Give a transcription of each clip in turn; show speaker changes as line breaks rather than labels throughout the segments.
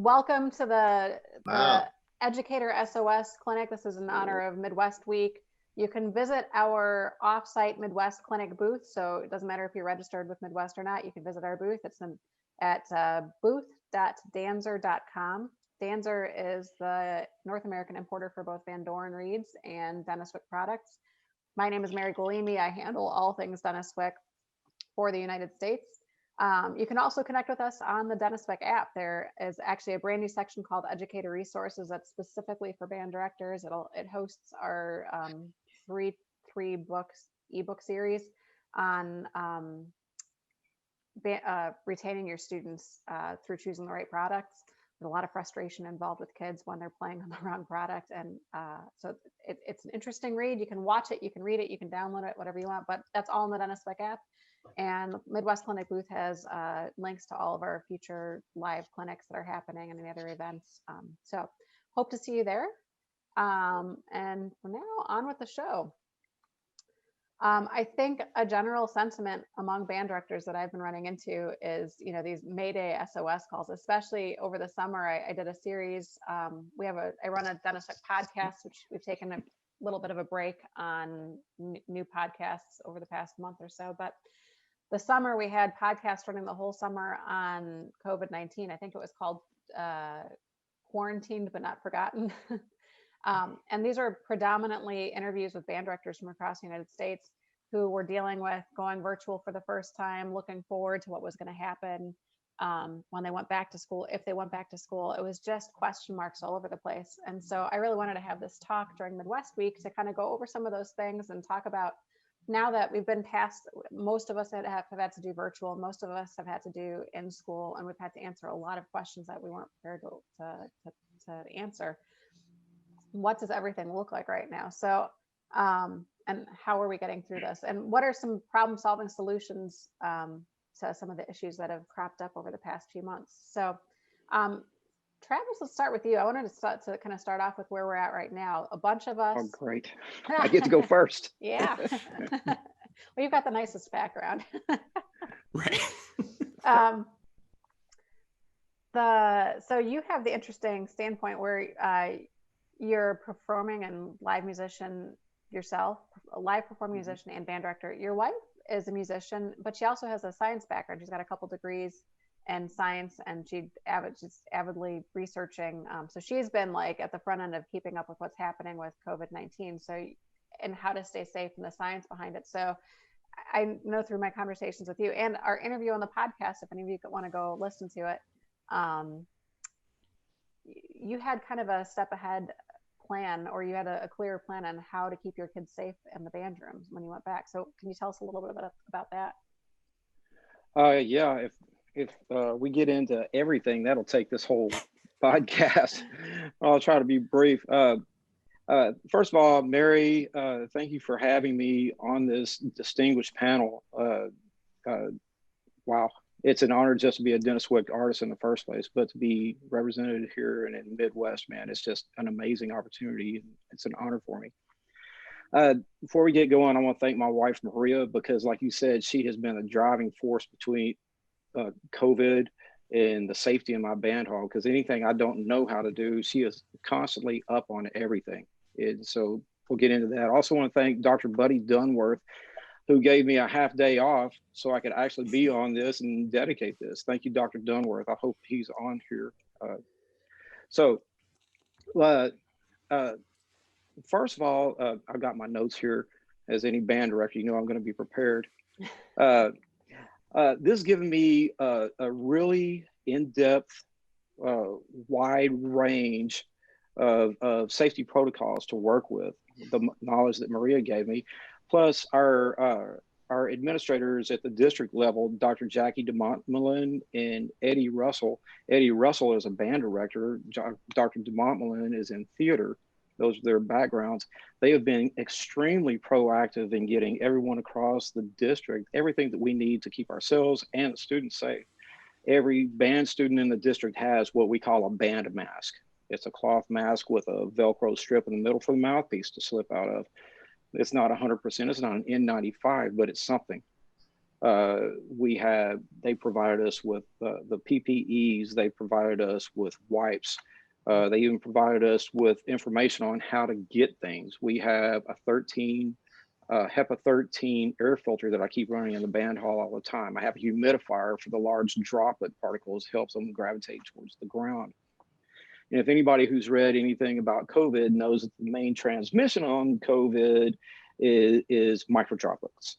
Welcome to the
Wow.
Educator SOS clinic. This is in honor of Midwest Week. You can visit our offsite Midwest clinic booth. So it doesn't matter if you're registered with Midwest or not, you can visit our booth. It's at booth.danzer.com. Danzer is the North American importer for both Van Doren Reeds and Denis Wick products. My name is Mary Galimi. I handle all things Denis Wick for the United States. You can also connect with us on the Denis Wick app. There is actually a brand new section called Educator Resources that's specifically for band directors. It hosts our three books ebook series on retaining your students through choosing the right products. There's a lot of frustration involved with kids when they're playing on the wrong product, and so it's an interesting read. You can watch it, you can read it, you can download it, whatever you want, but that's all in the Denis Wick app. And Midwest Clinic booth has links to all of our future live clinics that are happening and any other events. So hope to see you there. And for now, on with the show. I think a general sentiment among band directors that I've been running into is, these Mayday SOS calls, especially over the summer. I did a series. I run a Denis Wick podcast, which we've taken a little bit of a break on new podcasts over the past month or so. But the summer we had podcasts running the whole summer on COVID-19. I think it was called Quarantined But Not Forgotten. And these are predominantly interviews with band directors from across the United States who were dealing with going virtual for the first time, looking forward to what was going to happen when they went back to school, if they went back to school. It was just question marks all over the place. And so I really wanted to have this talk during Midwest Week to kind of go over some of those things and talk about, now that we've been past, most of us have had to do virtual, most of us have had to do in school, and we've had to answer a lot of questions that we weren't prepared to answer. What does everything look like right now? So, and how are we getting through this? And what are some problem-solving solutions to some of the issues that have cropped up over the past few months? So, Travis, let's start with you. I wanted to kind of start off with where we're at right now. A bunch of us.
Oh, great. I get to go first.
Yeah. Well, you've got the nicest background.
Right.
So you have the interesting standpoint where you're performing and live musician yourself, a live performing musician and band director. Your wife is a musician, but she also has a science background. She's got a couple degrees in science, and she's avidly researching. So she's been like at the front end of keeping up with what's happening with COVID-19. So, and how to stay safe and the science behind it. So I know through my conversations with you and our interview on the podcast, if any of you want to go listen to it, you had kind of a step ahead plan, or you had a clear plan on how to keep your kids safe in the band rooms when you went back. So can you tell us a little bit about that?
Yeah, if we get into everything, that'll take this whole podcast. I'll try to be brief. First of all, Mary, thank you for having me on this distinguished panel. Wow, it's an honor just to be a Denis Wick artist in the first place, but to be represented here and in Midwest, man, it's just an amazing opportunity. It's an honor for me. Before we get going, I want to thank my wife, Maria, because like you said, she has been a driving force between COVID and the safety in my band hall, because anything I don't know how to do, she is constantly up on everything. And so we'll get into that. I also want to thank Dr. Buddy Dunworth, who gave me a half day off so I could actually be on this and dedicate this. Thank you, Dr. Dunworth. I hope he's on here. First of all, I've got my notes here. As any band director, you know I'm going to be prepared. This has given me a really in-depth, wide range of safety protocols to work with, the knowledge that Maria gave me, plus our administrators at the district level, Dr. Jackie DeMontmelin and Eddie Russell. Eddie Russell is a band director. Dr. DeMontmelin is in theater. Those are their backgrounds. They have been extremely proactive in getting everyone across the district everything that we need to keep ourselves and the students safe. Every band student in the district has what we call a band mask. It's a cloth mask with a Velcro strip in the middle for the mouthpiece to slip out of. It's not 100%, it's not an N95, but it's something. They provided us with the PPEs. They provided us with wipes. They even provided us with information on how to get things. We have a HEPA 13 air filter that I keep running in the band hall all the time. I have a humidifier for the large droplet particles, helps them gravitate towards the ground. And if anybody who's read anything about COVID knows that the main transmission on COVID is microdroplets.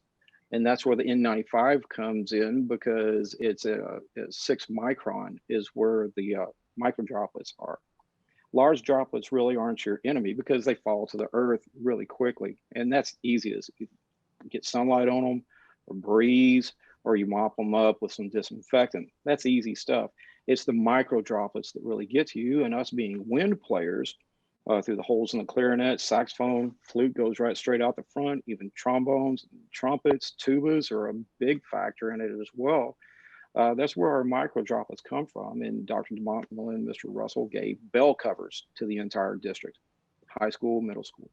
And that's where the N95 comes in, because it's a 6 micron is where the microdroplets are. Large droplets really aren't your enemy because they fall to the earth really quickly. And that's easy as you get sunlight on them, or breeze, or you mop them up with some disinfectant. That's easy stuff. It's the micro droplets that really get to you, and us being wind players through the holes in the clarinet, saxophone, flute goes right straight out the front, even trombones, trumpets, tubas are a big factor in it as well. That's where our micro droplets come from. And Dr. DeMont and Mr. Russell gave bell covers to the entire district, high school, middle school.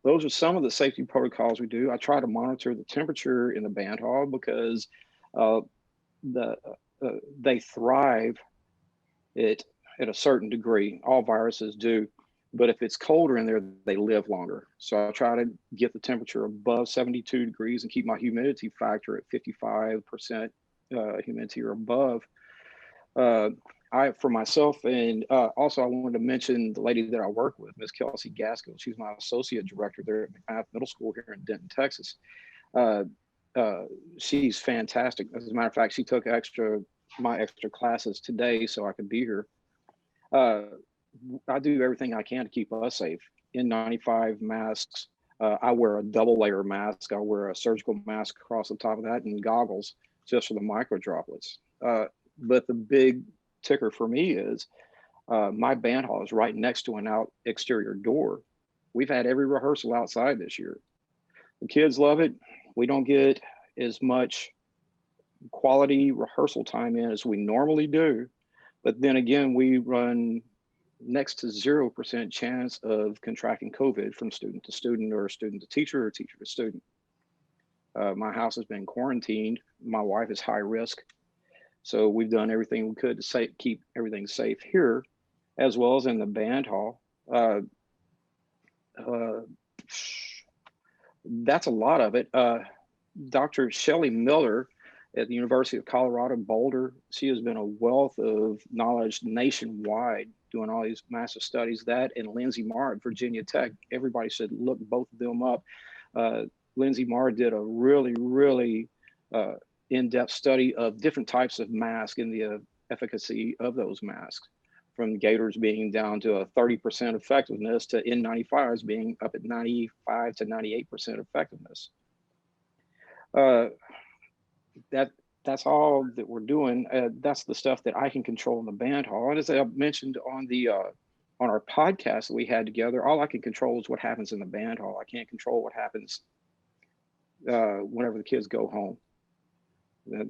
Those are some of the safety protocols we do. I try to monitor the temperature in the band hall because they thrive at a certain degree. All viruses do, but if it's colder in there, they live longer. So I try to get the temperature above 72 degrees and keep my humidity factor at 55% humidity or above. For myself, and also I wanted to mention the lady that I work with, Miss Kelsey Gaskell. She's my associate director there at McMath Middle School here in Denton, Texas. She's fantastic. As a matter of fact, she took my extra classes today so I could be here. I do everything I can to keep us safe. N95 masks. I wear a double layer mask. I wear a surgical mask across the top of that and goggles just for the micro droplets. But the big ticker for me is my band hall is right next to an exterior door. We've had every rehearsal outside this year. The kids love it. We don't get as much quality rehearsal time in as we normally do. But then again, we run next to 0% chance of contracting COVID from student to student, or student to teacher, or teacher to student. My house has been quarantined. My wife is high risk. So we've done everything we could to keep everything safe here, as well as in the band hall. That's a lot of it. Dr. Shelley Miller at the University of Colorado Boulder, she has been a wealth of knowledge nationwide doing all these massive studies. That and Lindsay Marr at Virginia Tech, everybody should look both of them up. Lindsay Marr did a really, really in-depth study of different types of masks and the efficacy of those masks, from gaiters being down to a 30% effectiveness to N95s being up at 95 to 98% effectiveness. That's all that we're doing. That's the stuff that I can control in the band hall. And as I mentioned on our podcast that we had together, all I can control is what happens in the band hall. I can't control what happens whenever the kids go home.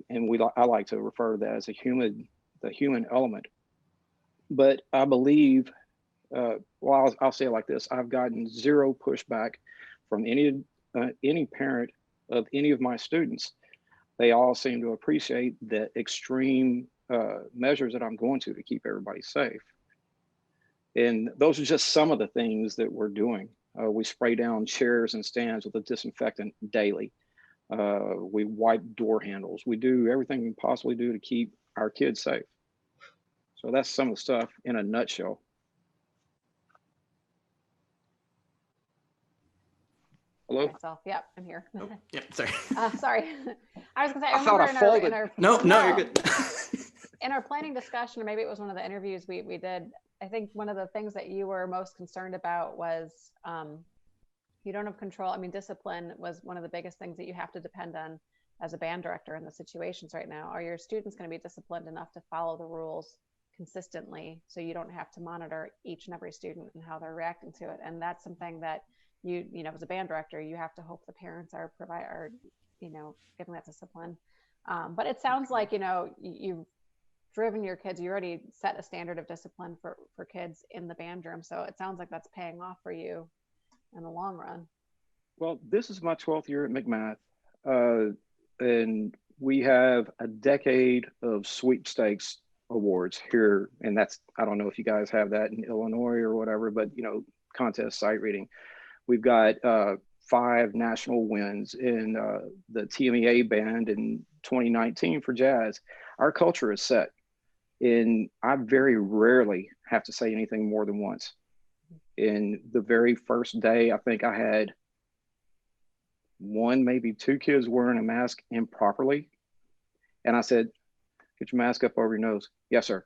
And I like to refer to that as the human element. But I believe, I'll say it like this: I've gotten zero pushback from any parent of any of my students. They all seem to appreciate the extreme measures that I'm going to keep everybody safe. And those are just some of the things that we're doing. We spray down chairs and stands with a disinfectant daily. We wipe door handles. We do everything we can possibly do to keep our kids safe. So that's some of the stuff in a nutshell. Hello?
Myself. Yep, I'm here.
Oh, yeah, sorry.
Sorry. I was gonna say,
I thought I folded.
No, you're good.
In our planning discussion, or maybe it was one of the interviews we did, I think one of the things that you were most concerned about was you don't have control. I mean, discipline was one of the biggest things that you have to depend on as a band director in the situations right now. Are your students going to be disciplined enough to follow the rules consistently so you don't have to monitor each and every student and how they're reacting to it? And that's something that you know, as a band director, you have to hope the parents are giving that discipline. But it sounds like, you know, you've driven your kids, you already set a standard of discipline for kids in the band room. So it sounds like that's paying off for you in the long run.
Well, this is my 12th year at McMath. and we have a decade of sweepstakes awards here, and that's, I don't know if you guys have that in Illinois or whatever, but contest sight reading. We've got 5 national wins in the TMEA band in 2019 for jazz. Our culture is set, and I very rarely have to say anything more than once. In the very first day, I think I had 1, maybe 2 kids wearing a mask improperly. And I said, "Get your mask up over your nose." "Yes, sir."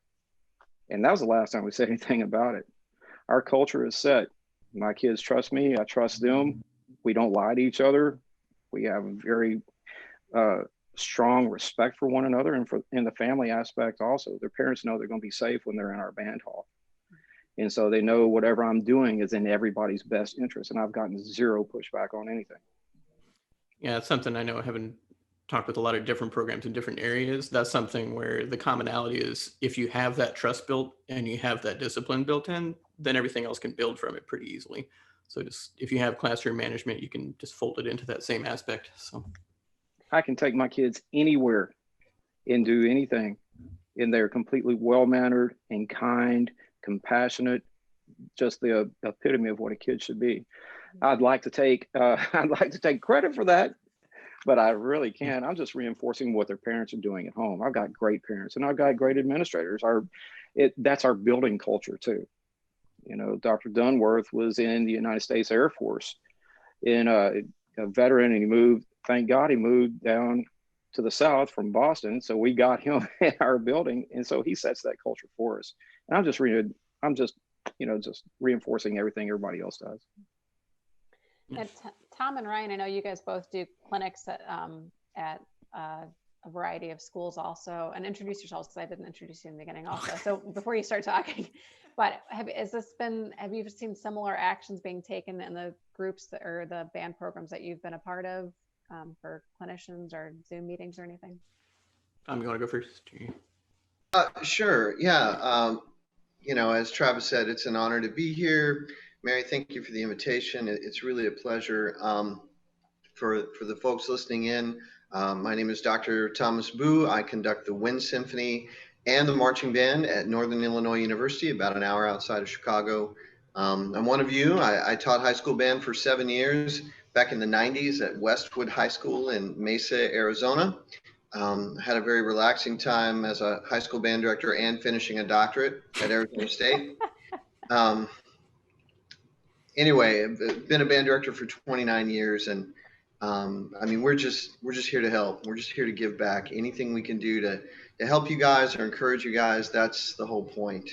And that was the last time we said anything about it. Our culture is set. My kids trust me. I trust them. We don't lie to each other. We have a very strong respect for one another, and in the family aspect also. Their parents know they're going to be safe when they're in our band hall. And so they know whatever I'm doing is in everybody's best interest. And I've gotten 0 pushback on anything.
Yeah, it's something I know, having talked with a lot of different programs in different areas. That's something where the commonality is, if you have that trust built and you have that discipline built in, then everything else can build from it pretty easily. So just, if you have classroom management, you can just fold it into that same aspect. So
I can take my kids anywhere and do anything, and they're completely well-mannered and kind, compassionate, just the epitome of what a kid should be. I'd like to take credit for that, but I really can't. I'm just reinforcing what their parents are doing at home. I've got great parents and I've got great administrators. That's our building culture too. Dr. Dunworth was in the United States Air Force, and a veteran, and he moved, thank God he moved down to the South from Boston. So we got him in our building. And so he sets that culture for us. And I'm just reinforcing everything everybody else does.
And Tom and Ryan, I know you guys both do clinics at a variety of schools also. And introduce yourselves, because I didn't introduce you in the beginning also. So before you start talking, but have you seen similar actions being taken in the groups or the band programs that you've been a part of, for clinicians or Zoom meetings or anything?
Tom, you want to go first?
Sure. Yeah. As Travis said, it's an honor to be here. Mary, thank you for the invitation. It's really a pleasure. For the folks listening in, my name is Dr. Thomas Boo. I conduct the Wind Symphony and the marching band at Northern Illinois University, about an hour outside of Chicago. I'm one of you. I taught high school band for 7 years back in the 90s at Westwood High School in Mesa, Arizona. Had a very relaxing time as a high school band director and finishing a doctorate at Arizona State. Anyway, I've been a band director for 29 years, and we're just here to help. We're just here to give back. Anything we can do to help you guys or encourage you guys, that's the whole point.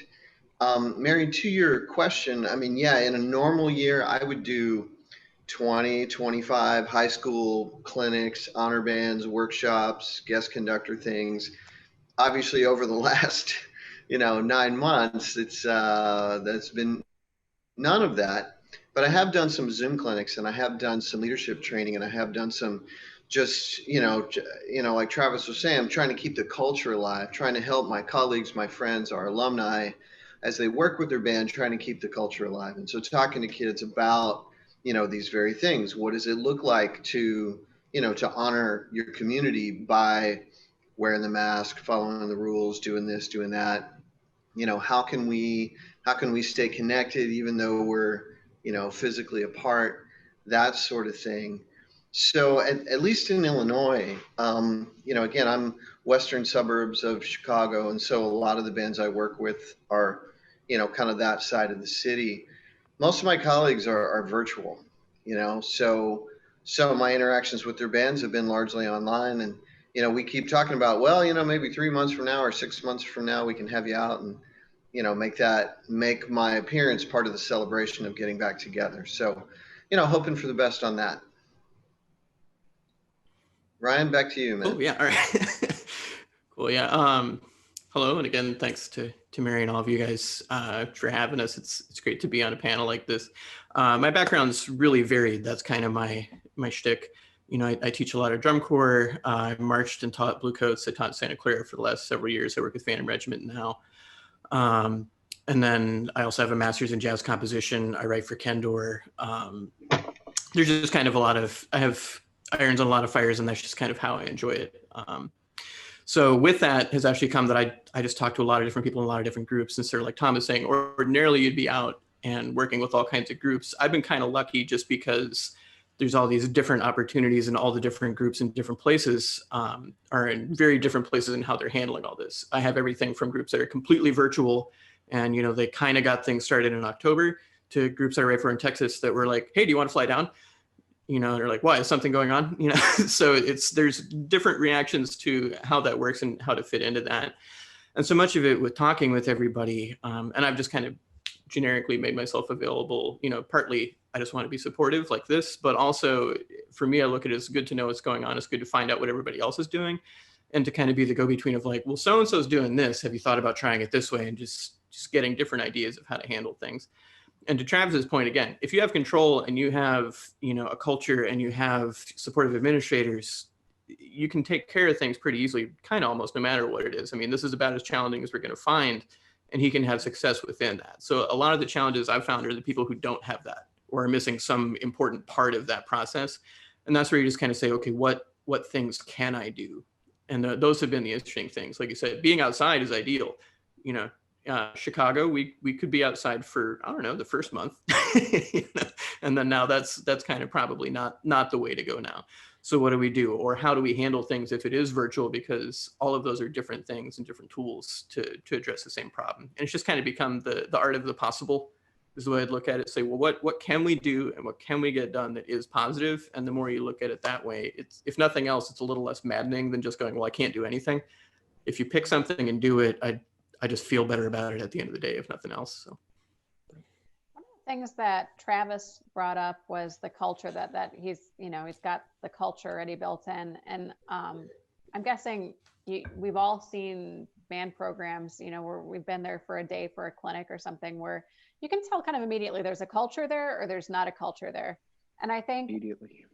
Mary, to your question, in a normal year, I would do 20, 25 high school clinics, honor bands, workshops, guest conductor things. Obviously, over the last, 9 months, that's been none of that. But I have done some Zoom clinics, and I have done some leadership training, and I have done some just, like Travis was saying, I'm trying to keep the culture alive, trying to help my colleagues, my friends, our alumni, as they work with their band, trying to keep the culture alive. And so talking to kids about, these very things. What does it look like to honor your community by wearing the mask, following the rules, doing this, doing that? How can we stay connected even though we're, physically apart, that sort of thing. So at least in Illinois, again, I'm western suburbs of Chicago. And so a lot of the bands I work with are, kind of that side of the city. Most of my colleagues are virtual, so my interactions with their bands have been largely online. And, we keep talking about, maybe 3 months from now or 6 months from now, we can have you out and, make my appearance part of the celebration of getting back together. So, hoping for the best on that. Ryan, back to you, man.
Oh, yeah. All right. Cool. Yeah. Hello. And again, thanks to Mary and all of you guys for having us. It's great to be on a panel like this. My background's really varied. That's kind of my shtick. I teach a lot of drum corps. I marched and taught Blue Coats. I taught Santa Clara for the last several years. I work with Phantom Regiment now. And then I also have a master's in jazz composition. I write for Kendor. There's just kind of a lot of, I have irons on a lot of fires, and that's just kind of how I enjoy it. So with that has actually come that I just talked to a lot of different people in a lot of different groups. And sort of like Tom is saying, ordinarily you'd be out and working with all kinds of groups. I've been kind of lucky just because there's all these different opportunities, and all the different groups in different places are in very different places in how they're handling all this. I have everything from groups that are completely virtual, and they kind of got things started in October, to groups I write for in Texas that were like, hey, do you want to fly down? They're like, why, is something going on? So there's different reactions to how that works and how to fit into that. And so much of it with talking with everybody, and I've just kind of generically made myself available, partly I just want to be supportive like this, but also for me, I look at it as good to know what's going on. It's good to find out what everybody else is doing, and to kind of be the go-between of like, well, so-and-so's doing this. Have you thought about trying it this way? And just getting different ideas of how to handle things. And to Travis's point, again, if you have control and you have, a culture and you have supportive administrators, you can take care of things pretty easily, kind of almost no matter what it is. I mean, this is about as challenging as we're going to find, and he can have success within that. So a lot of the challenges I've found are the people who don't have that, or are missing some important part of that process. And that's where you just kind of say, okay, what things can I do? And those have been the interesting things. Like you said, being outside is ideal. Chicago, we could be outside for, I don't know, the first month, and then now that's kind of probably not the way to go now. So what do we do, or how do we handle things if it is virtual? Because all of those are different things and different tools to address the same problem. And it's just kind of become the art of the possible is the way I'd look at it. Say, well, what can we do and what can we get done that is positive? And the more you look at it that way, it's, if nothing else, it's a little less maddening than just going, well, I can't do anything. If you pick something and do it, I just feel better about it at the end of the day, if nothing else. So
one of the things that Travis brought up was the culture that he's got the culture already built in. And I'm guessing we've all seen band programs, where we've been there for a day for a clinic or something, where you can tell kind of immediately there's a culture there or there's not a culture there. And I think
Immediately.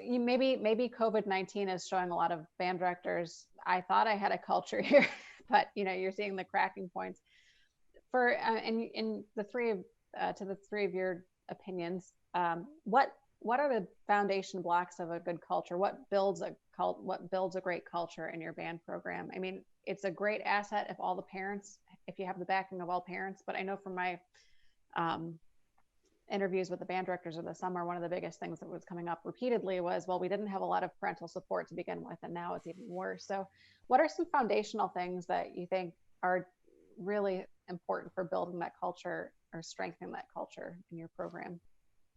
Maybe COVID-19 is showing a lot of band directors, I thought I had a culture here. But you're seeing the cracking points. For in the three of your opinions, what are the foundation blocks of a good culture? What builds a great culture in your band program? I mean, it's a great asset if you have the backing of all parents. But I know from my interviews with the band directors of the summer, one of the biggest things that was coming up repeatedly was, well, we didn't have a lot of parental support to begin with, and now it's even worse. So what are some foundational things that you think are really important for building that culture or strengthening that culture in your program?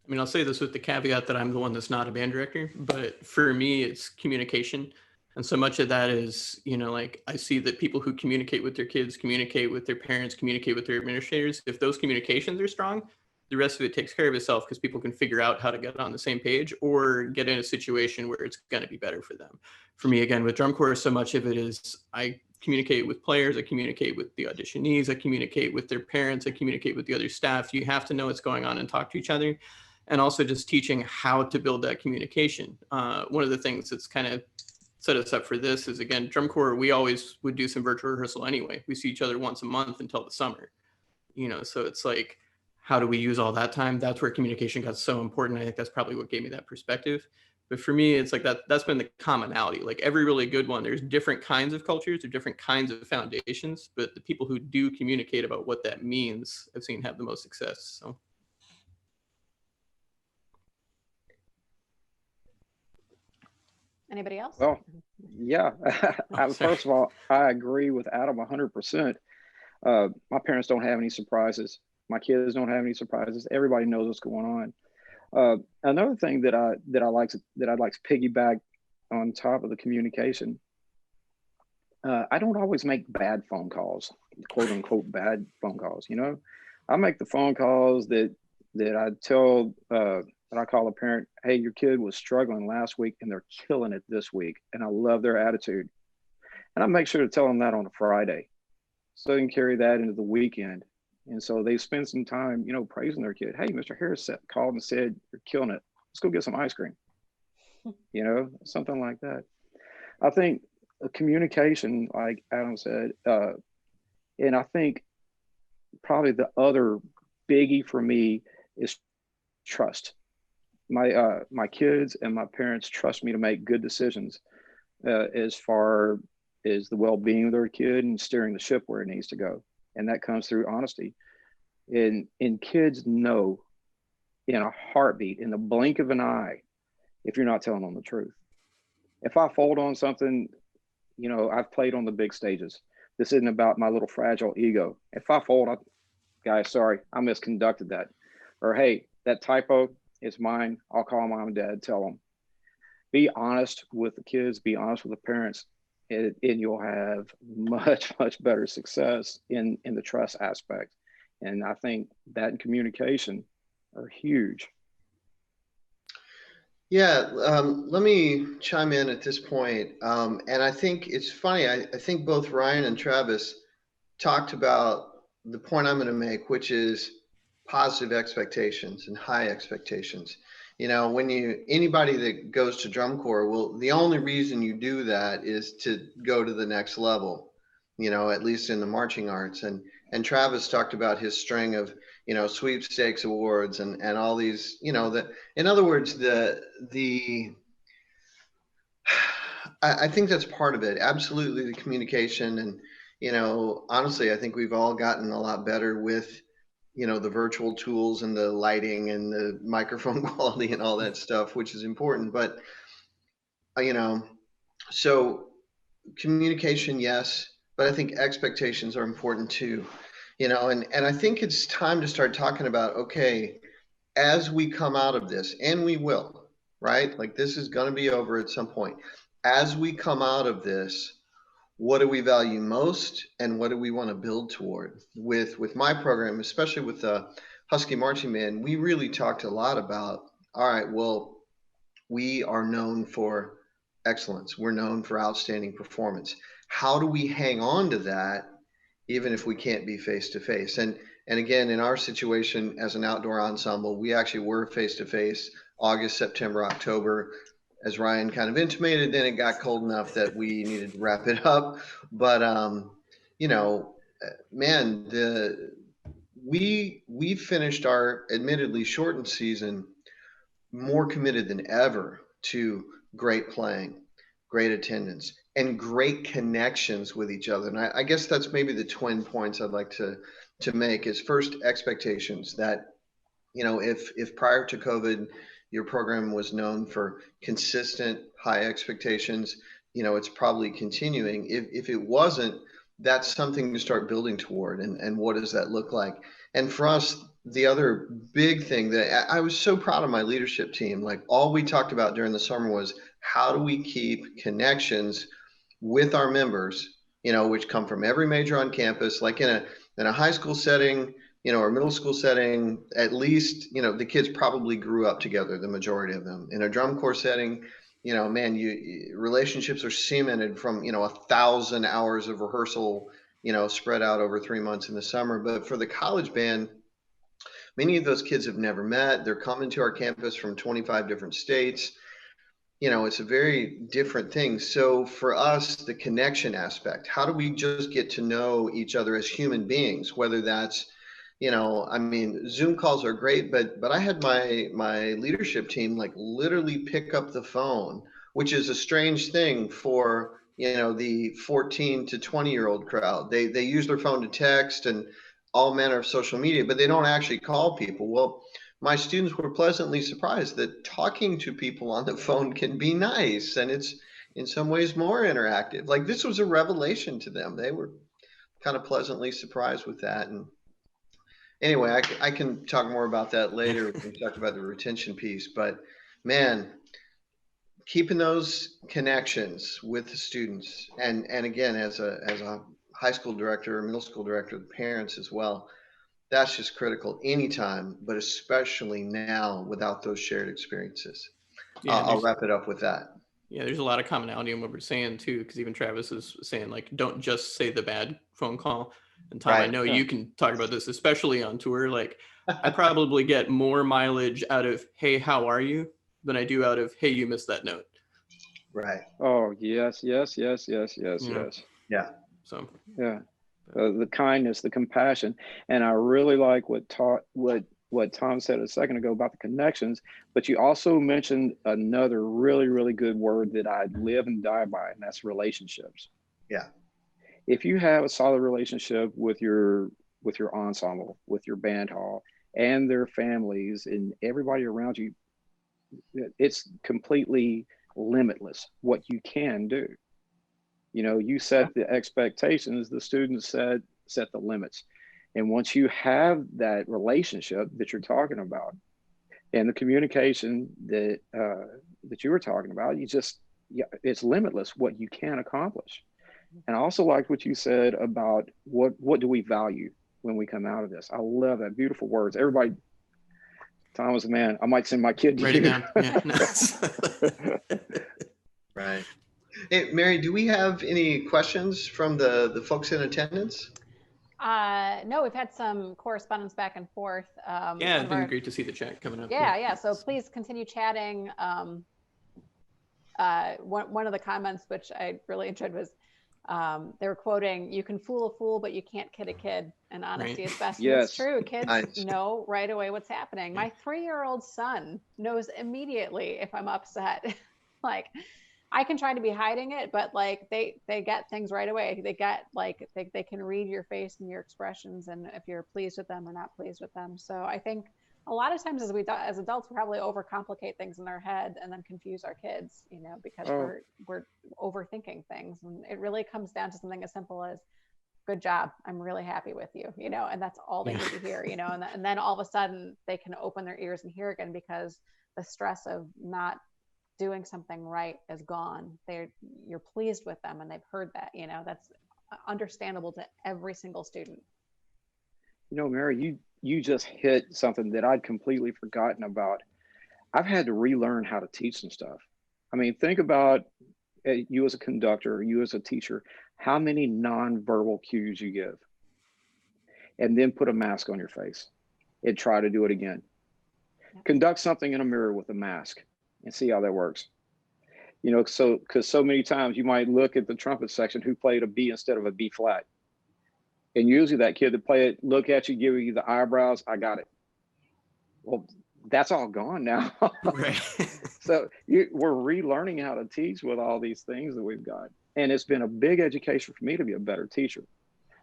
I mean, I'll say this with the caveat that I'm the one that's not a band director, but for me, it's communication. And so much of that is, like I see that people who communicate with their kids, communicate with their parents, communicate with their administrators. If those communications are strong, the rest of it takes care of itself, because people can figure out how to get on the same page or get in a situation where it's going to be better for them. For me, again, with drum corps, so much of it is I communicate with players, I communicate with the auditionees, I communicate with their parents, I communicate with the other staff. You have to know what's going on and talk to each other. And also just teaching how to build that communication. One of the things that's kind of set us up for this is, again, drum corps, we always would do some virtual rehearsal anyway. We see each other once a month until the summer, so it's like, how do we use all that time? That's where communication got so important. I think that's probably what gave me that perspective. But for me, it's like that's been the commonality. Like every really good one, there's different kinds of cultures or different kinds of foundations, but the people who do communicate about what that means, I've seen have the most success. So.
Anybody else?
Well, yeah. First of all, I agree with Adam 100%. My parents don't have any surprises. My kids don't have any surprises. Everybody knows what's going on. Another thing that I'd like to piggyback on top of the communication. I don't always make bad phone calls, quote unquote bad phone calls. I make the phone calls that I tell that I call a parent, hey, your kid was struggling last week and they're killing it this week, and I love their attitude. And I make sure to tell them that on a Friday, so they can carry that into the weekend. And so they spend some time, praising their kid. Hey, Mr. Harris called and said, you're killing it. Let's go get some ice cream. Something like that. I think communication, like Adam said, and I think probably the other biggie for me is trust. my kids and my parents trust me to make good decisions as far as the well-being of their kid and steering the ship where it needs to go. And that comes through honesty. And kids know in a heartbeat, in the blink of an eye, if you're not telling them the truth. If I fold on something, you know, I've played on the big stages. This isn't about my little fragile ego. If I fold, guys, sorry, I misconducted that. Or, hey, that typo is mine. I'll call mom and dad, tell them. Be honest with the kids, be honest with the parents, and you'll have much, much better success in the trust aspect. And I think that and communication are huge.
Yeah, let me chime in at this point. And I think it's funny, I think both Ryan and Travis talked about the point I'm going to make, which is positive expectations and high expectations. You know, when anybody that goes to drum corps, well, the only reason you do that is to go to the next level, you know, at least in the marching arts. And Travis talked about his string of, you know, sweepstakes awards and all these, you know, that, in other words, I think that's part of it. Absolutely, the communication. And, you know, honestly, I think we've all gotten a lot better with, you know, the virtual tools and the lighting and the microphone quality and all that stuff, which is important. But, you know, so communication, yes, but I think expectations are important too, you know, and I think it's time to start talking about, okay, as we come out of this, and we will, right? Like, this is going to be over at some point. As we come out of this, what do we value most, and what do we want to build toward? With my program, especially with the Husky Marching Band, we really talked a lot about, all right, well, we are known for excellence. We're known for outstanding performance. How do we hang on to that, even if we can't be face to face? And again, in our situation as an outdoor ensemble, we actually were face to face August, September, October. As Ryan kind of intimated, then it got cold enough that we needed to wrap it up. But you know, man, we finished our admittedly shortened season more committed than ever to great playing, great attendance, and great connections with each other. And I guess that's maybe the twin points I'd like to make is, first, expectations that, you know, if prior to COVID, your program was known for consistent high expectations, you know, it's probably continuing. If it wasn't, that's something to start building toward. And what does that look like? And for us, the other big thing that I was so proud of my leadership team, like, all we talked about during the summer was, how do we keep connections with our members, you know, which come from every major on campus, like in a high school setting, you know, or middle school setting, at least, you know, the kids probably grew up together, the majority of them. In a drum corps setting, you know, man, relationships are cemented from, you know, 1,000 hours of rehearsal, you know, spread out over 3 months in the summer. But for the college band, many of those kids have never met. They're coming to our campus from 25 different states. You know, it's a very different thing. So for us, the connection aspect, how do we just get to know each other as human beings, whether that's, you know, I mean, Zoom calls are great, but I had my leadership team like literally pick up the phone, which is a strange thing for, you know, the 14 to 20-year-old crowd. They use their phone to text and all manner of social media, but they don't actually call people. Well, my students were pleasantly surprised that talking to people on the phone can be nice, and it's in some ways more interactive. Like, this was a revelation to them. They were kind of pleasantly surprised with that. And anyway, I can talk more about that later when we talk about the retention piece. But man, keeping those connections with the students, and again, as a high school director or middle school director, the parents as well, that's just critical anytime, but especially now without those shared experiences.
Yeah,
I'll wrap it up with that.
Yeah, there's a lot of commonality in what we're saying too, because even Travis is saying, like, don't just say the bad phone call. And Tom, I know you can talk about this, especially on tour. Like, I probably get more mileage out of, hey, how are you, than I do out of, hey, you missed that note.
Right.
Oh, yes. Yeah.
So
yeah. The kindness, the compassion. And I really like what what Tom said a second ago about the connections, but you also mentioned another really, really good word that I live and die by, and that's relationships.
Yeah.
If you have a solid relationship with your ensemble, with your band hall, and their families and everybody around you, it's completely limitless what you can do. You know, you set the expectations, the students set the limits. And once you have that relationship that you're talking about and the communication that that you were talking about, it's limitless what you can accomplish. And I also liked what you said about what do we value when we come out of this. I love that. Beautiful words. Everybody, Tom was a man. I might send my kid to
Write
you.
it down. Yeah.
Right. Hey, Mary, do we have any questions from the folks in attendance?
No, we've had some correspondence back and forth.
Yeah, it's been great to see the chat coming up.
Yeah. So please continue chatting. One of the comments which I really enjoyed was they were quoting, "You can fool a fool, but you can't kid a kid, and honesty is best."
Yes.
It's true. Kids know right away what's happening. My 3-year-old son knows immediately if I'm upset. Like, I can try to be hiding it, but like they get things right away. They get like they can read your face and your expressions, and if you're pleased with them or not pleased with them. So I think a lot of times as adults, we probably overcomplicate things in our head and then confuse our kids, you know, because we're overthinking things. And it really comes down to something as simple as, "Good job. I'm really happy with you," you know, and that's all they need to hear, you know, and then all of a sudden they can open their ears and hear again, because the stress of not doing something right is gone. You're pleased with them and they've heard that, you know. That's understandable to every single student.
You know, Mary, you just hit something that I'd completely forgotten about. I've had to relearn how to teach some stuff. I mean, think about you as a conductor, you as a teacher, how many nonverbal cues you give, and then put a mask on your face and try to do it again. Yep. Conduct something in a mirror with a mask and see how that works. You know, because so many times you might look at the trumpet section who played a B instead of a B flat. And usually that kid that play it, look at you, give you the eyebrows, "I got it." Well, that's all gone now.
Right.
So we're relearning how to teach with all these things that we've got. And it's been a big education for me to be a better teacher.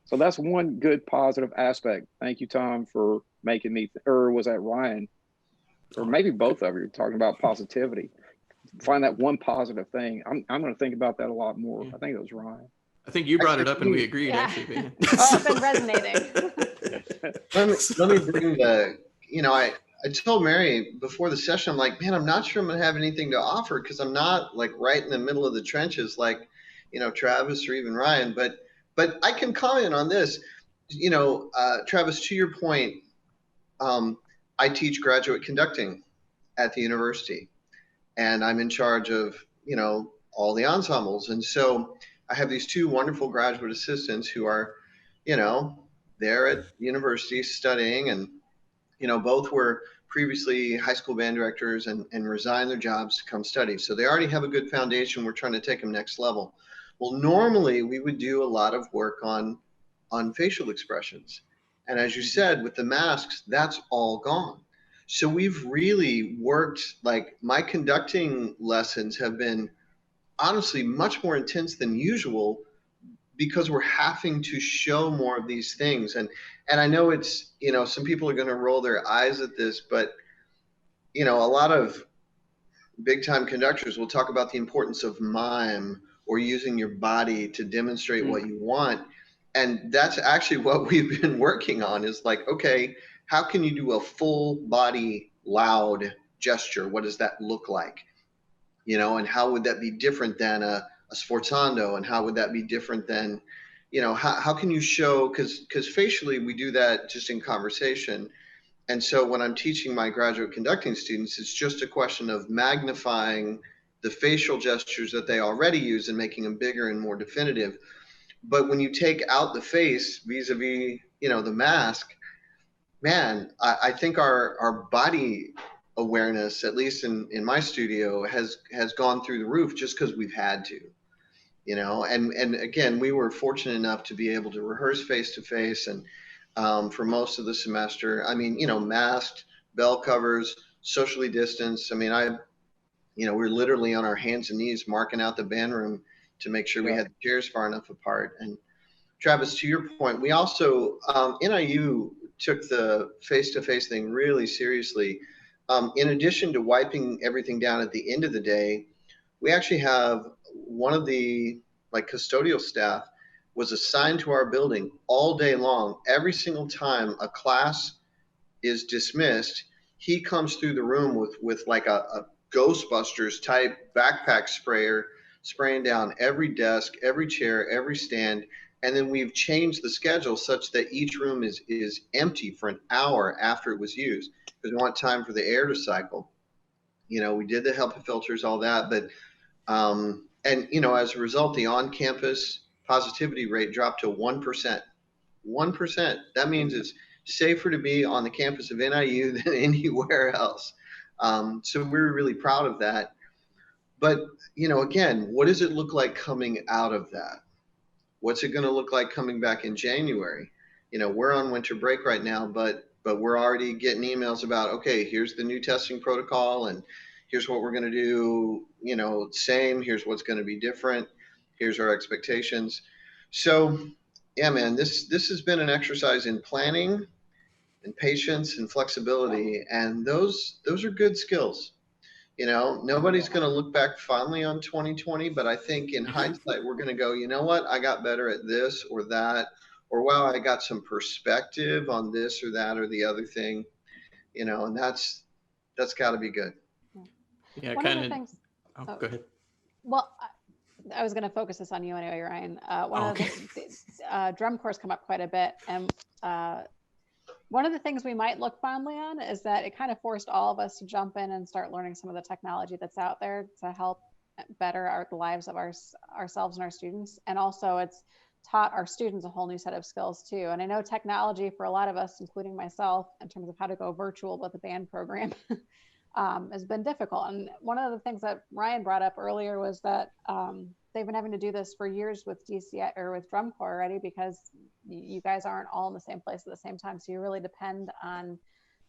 So that's one good positive aspect. Thank you, Tom, for making me, or was that Ryan? Or maybe both of you talking about positivity. Find that one positive thing. I'm going to think about that a lot more. I think it was Ryan.
I think you brought it up and we agreed, actually.
Oh, it's been resonating.
Let me bring the, you know, I told Mary before the session, I'm like, man, I'm not sure I'm going to have anything to offer because I'm not like right in the middle of the trenches like, you know, Travis or even Ryan. But I can comment on this. You know, Travis, to your point, I teach graduate conducting at the university, and I'm in charge of, you know, all the ensembles. And so I have these two wonderful graduate assistants who are, you know, they're at university studying, and, you know, both were previously high school band directors and resigned their jobs to come study. So they already have a good foundation. We're trying to take them next level. Well, normally we would do a lot of work on facial expressions. And as you said, with the masks, that's all gone. So we've really worked, like my conducting lessons have been honestly much more intense than usual because we're having to show more of these things. And I know it's, you know, some people are going to roll their eyes at this, but, you know, a lot of big time conductors will talk about the importance of mime or using your body to demonstrate what you want. And that's actually what we've been working on, is like, okay, how can you do a full body loud gesture? What does that look like? You know, and how would that be different than a sforzando? And how would that be different than, you know, how can you show, because facially we do that just in conversation. And so when I'm teaching my graduate conducting students, it's just a question of magnifying the facial gestures that they already use and making them bigger and more definitive. But when you take out the face vis-a-vis, you know, the mask, man, I think our body awareness, at least in my studio, has gone through the roof just because we've had to, you know. And again, we were fortunate enough to be able to rehearse face to face, and for most of the semester. I mean, masked, bell covers, socially distanced. I mean, we're literally on our hands and knees marking out the band room to make sure we had the chairs far enough apart. And Travis, to your point, we also, NIU took the face-to-face thing really seriously. In addition to wiping everything down at the end of the day, we actually have one of the custodial staff was assigned to our building all day long. Every single time a class is dismissed, he comes through the room with like a Ghostbusters type backpack sprayer, spraying down every desk, every chair, every stand. And then we've changed the schedule such that each room is empty for an hour after it was used, because we want time for the air to cycle. We did the HEPA filters, all that, but and as a result, the on-campus positivity rate dropped to 1%. 1%. That means it's safer to be on the campus of NIU than anywhere else. So we're really proud of that. But again, what does it look like coming out of that? What's it going to look like coming back in January? We're on winter break right now, but we're already getting emails about, okay, here's the new testing protocol, and here's what we're going to do, same, here's what's going to be different, here's our expectations. So yeah, man, this has been an exercise in planning and patience and flexibility, and those are good skills. Nobody's going to look back fondly on 2020, but I think in hindsight, we're going to go, you know what, I got better at this or that, or wow, I got some perspective on this or that or the other thing, and that's got to be good.
Yeah,
One of the things.
Go ahead.
Well, I was going to focus this on you anyway, Ryan. One of the things, drum corps come up quite a bit, and one of the things we might look fondly on is that it kind of forced all of us to jump in and start learning some of the technology that's out there to help better the lives of ourselves and our students. And also it's taught our students a whole new set of skills too. And I know technology for a lot of us, including myself, in terms of how to go virtual with a band program has been difficult. And one of the things that Ryan brought up earlier was that they've been having to do this for years with DCI or with drum corps already, because you guys aren't all in the same place at the same time. So you really depend on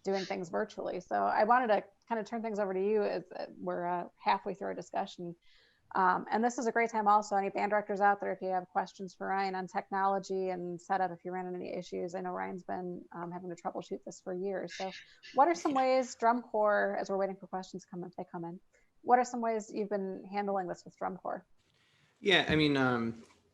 doing things virtually. So I wanted to kind of turn things over to you as we're halfway through our discussion. And this is a great time also, any band directors out there, if you have questions for Ryan on technology and setup, if you ran into any issues. I know Ryan's been having to troubleshoot this for years. So what are some ways drum corps, as we're waiting for questions if they come in, what are some ways you've been handling this with drum corps?
Yeah, I mean,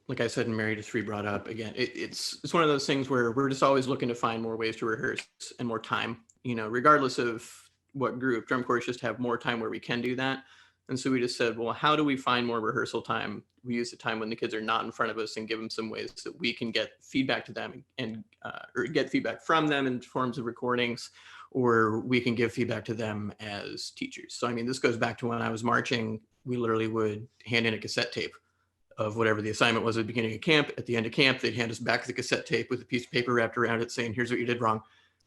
like I said, and Mary just brought up again, it's one of those things where we're just always looking to find more ways to rehearse and more time, regardless of what group. Drum corps just have more time where we can do that. And so we just said, well, how do we find more rehearsal time? We use the time when the kids are not in front of us and give them some ways that we can get feedback to them and or get feedback from them in forms of recordings, or we can give feedback to them as teachers. So, I mean, this goes back to when I was marching, we literally would hand in a cassette tape of whatever the assignment was at the beginning of camp. At the end of camp, they'd hand us back the cassette tape with a piece of paper wrapped around it saying, here's what you did wrong.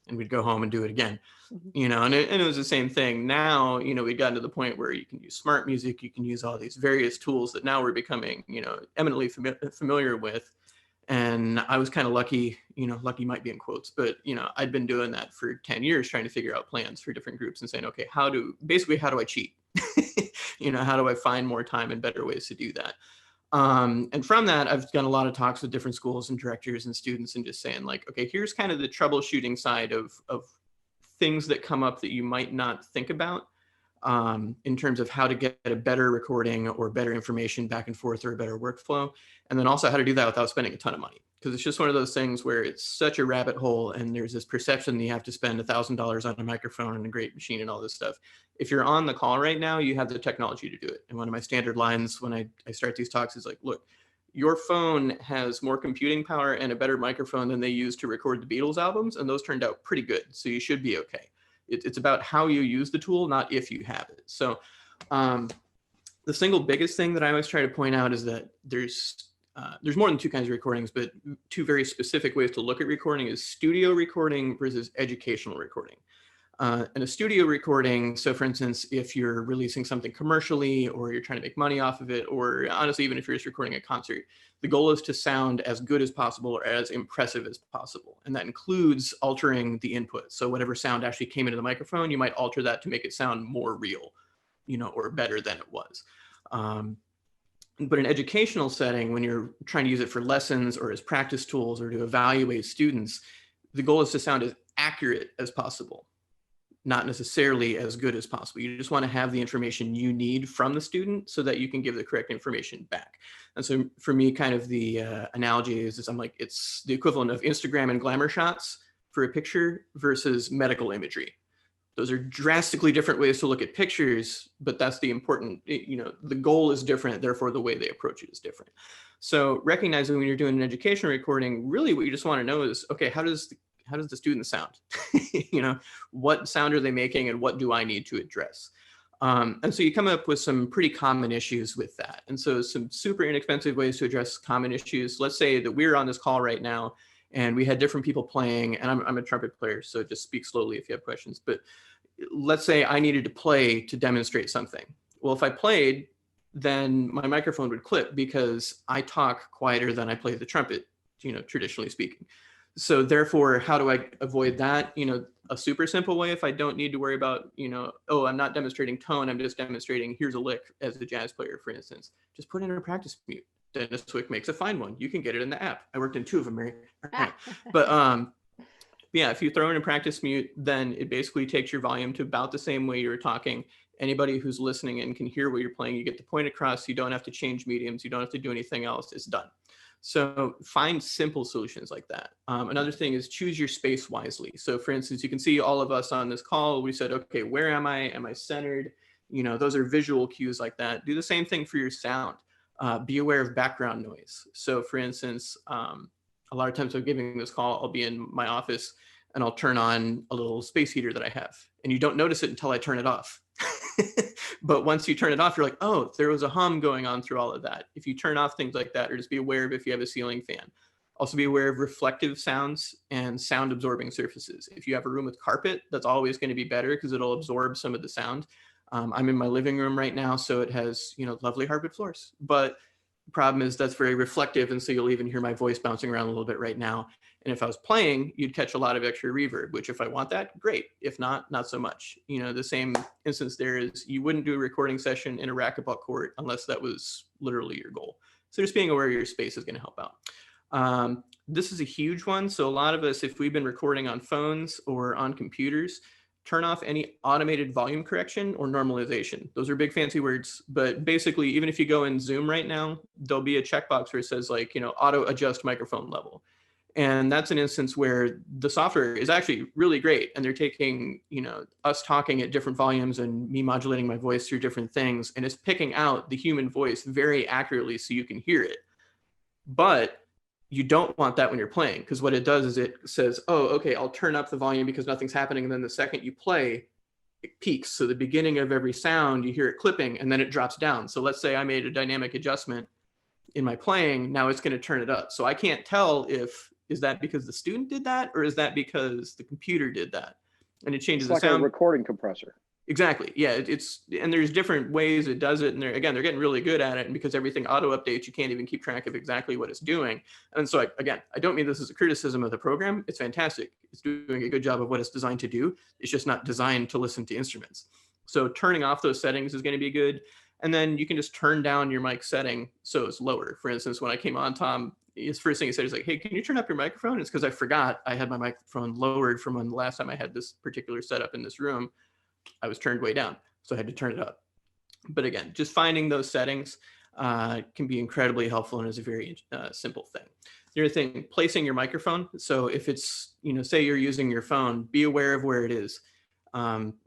And we'd go home and do it again, and it was the same thing. Now, we'd gotten to the point where you can use smart music, you can use all these various tools that now we're becoming, eminently familiar with. And I was kind of lucky, lucky might be in quotes, but, I'd been doing that for 10 years, trying to figure out plans for different groups and saying, okay, how do I cheat? How do I find more time and better ways to do that? And from that, I've done a lot of talks with different schools and directors and students, and just saying like, okay, here's kind of the troubleshooting side of things that come up that you might not think about in terms of how to get a better recording or better information back and forth, or a better workflow. And then also how to do that without spending a ton of money. Because it's just one of those things where it's such a rabbit hole, and there's this perception that you have to spend $1,000 on a microphone and a great machine and all this stuff. If you're on the call right now, you have the technology to do it. And one of my standard lines when I start these talks is like, look, your phone has more computing power and a better microphone than they used to record the Beatles albums, and those turned out pretty good. So you should be okay. It's about how you use the tool, not if you have it. So the single biggest thing that I always try to point out is that there's more than two kinds of recordings, but two very specific ways to look at recording is studio recording versus educational recording. In a studio recording, so for instance, if you're releasing something commercially or you're trying to make money off of it, or honestly, even if you're just recording a concert, the goal is to sound as good as possible or as impressive as possible. And that includes altering the input. So whatever sound actually came into the microphone, you might alter that to make it sound more real, or better than it was. But in an educational setting, when you're trying to use it for lessons or as practice tools or to evaluate students, the goal is to sound as accurate as possible, not necessarily as good as possible. You just want to have the information you need from the student so that you can give the correct information back. And so for me, kind of the analogy is I'm like, it's the equivalent of Instagram and glamour shots for a picture versus medical imagery. Those are drastically different ways to look at pictures, but that's the important, the goal is different, therefore the way they approach it is different. So recognizing when you're doing an education recording, really what you just want to know is, okay, how does the student sound? What sound are they making and what do I need to address? And so you come up with some pretty common issues with that. And so some super inexpensive ways to address common issues. Let's say that we're on this call right now and we had different people playing, and I'm a trumpet player, so just speak slowly if you have questions. But let's say I needed to play to demonstrate something. Well, if I played, then my microphone would clip because I talk quieter than I play the trumpet, traditionally speaking. So therefore, how do I avoid that? A super simple way, if I don't need to worry about, oh, I'm not demonstrating tone, I'm just demonstrating here's a lick as a jazz player, for instance, just put in a practice mute. Denis Wick makes a fine one. You can get it in the app. I worked in 2 of them, Mary. But yeah, if you throw in a practice mute, then it basically takes your volume to about the same way you were talking. Anybody who's listening in can hear what you're playing. You get the point across. You don't have to change mediums. You don't have to do anything else. It's done. So find simple solutions like that. Another thing is choose your space wisely. So for instance, you can see all of us on this call, we said, okay, where am I? Am I centered? Those are visual cues like that. Do the same thing for your sound. Be aware of background noise. So for instance, a lot of times I'm giving this call, I'll be in my office and I'll turn on a little space heater that I have. And you don't notice it until I turn it off. But once you turn it off, you're like, oh, there was a hum going on through all of that. If you turn off things like that, or just be aware of if you have a ceiling fan. Also be aware of reflective sounds and sound absorbing surfaces. If you have a room with carpet, that's always going to be better because it'll absorb some of the sound. I'm in my living room right now, so it has, lovely hardwood floors. But the problem is that's very reflective, and so you'll even hear my voice bouncing around a little bit right now. And if I was playing, you'd catch a lot of extra reverb, which if I want that, great. If not, not so much. The same instance there is you wouldn't do a recording session in a racquetball court unless that was literally your goal. So just being aware of your space is going to help out. This is a huge one. So a lot of us, if we've been recording on phones or on computers, turn off any automated volume correction or normalization. Those are big fancy words, but basically, even if you go in Zoom right now, there'll be a checkbox where it says like, auto adjust microphone level. And that's an instance where the software is actually really great. And they're taking, us talking at different volumes and me modulating my voice through different things. And it's picking out the human voice very accurately so you can hear it. But you don't want that when you're playing, because what it does is it says, oh, okay, I'll turn up the volume because nothing's happening. And then the second you play, it peaks. So the beginning of every sound, you hear it clipping and then it drops down. So let's say I made a dynamic adjustment in my playing, now it's going to turn it up. So I can't tell is that because the student did that or is that because the computer did that? And it changes the sound.
It's like a recording compressor.
Exactly. Yeah. And there's different ways it does it. And they're getting really good at it. And because everything auto updates, you can't even keep track of exactly what it's doing. And so I don't mean this as a criticism of the program. It's fantastic. It's doing a good job of what it's designed to do. It's just not designed to listen to instruments. So turning off those settings is going to be good. And then you can just turn down your mic setting so it's lower. For instance, when I came on, Tom, his first thing he said is like, hey, can you turn up your microphone? It's because I forgot I had my microphone lowered from when the last time I had this particular setup in this room. I was turned way down, so I had to turn it up. But again, just finding those settings can be incredibly helpful and is a very simple thing. The other thing, placing your microphone. So if it's, say you're using your phone, be aware of where it is.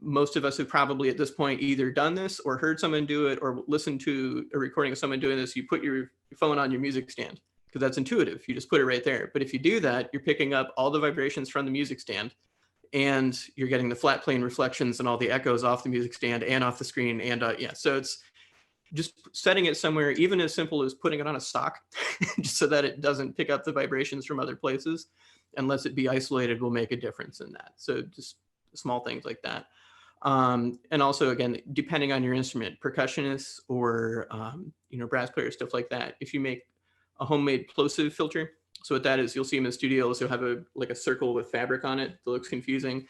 Most of us have probably at this point either done this or heard someone do it or listened to a recording of someone doing this. You put your phone on your music stand because that's intuitive. You just put it right there. But if you do that, you're picking up all the vibrations from the music stand and you're getting the flat plane reflections and all the echoes off the music stand and off the screen. And so it's just setting it somewhere, even as simple as putting it on a sock just so that it doesn't pick up the vibrations from other places and lets it be isolated will make a difference in that. So just small things like that. And also, again, depending on your instrument, percussionists or, brass players, stuff like that, if you make a homemade plosive filter, so what that is, you'll see them in studios, you'll have a circle with fabric on it that looks confusing.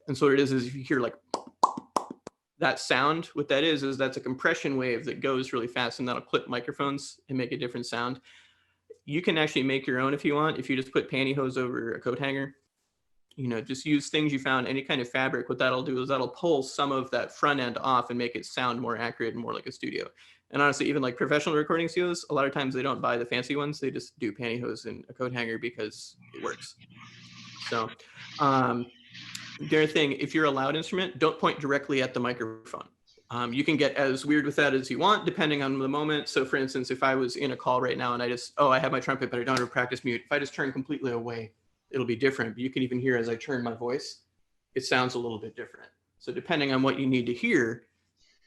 And so what it is if you hear like that sound, what that is that's a compression wave that goes really fast, and that'll clip microphones and make a different sound. You can actually make your own if you want. If you just put pantyhose over a coat hanger, just use things you found, any kind of fabric. What that'll do is that'll pull some of that front end off and make it sound more accurate and more like a studio. And honestly, even like professional recording studios, a lot of times they don't buy the fancy ones. They just do pantyhose and a coat hanger because it works. So the other thing, if you're a loud instrument, don't point directly at the microphone. You can get as weird with that as you want, depending on the moment. So for instance, if I was in a call right now and I have my trumpet, but I don't have a practice mute. If I just turn completely away, it'll be different. But you can even hear as I turn my voice, it sounds a little bit different. So depending on what you need to hear,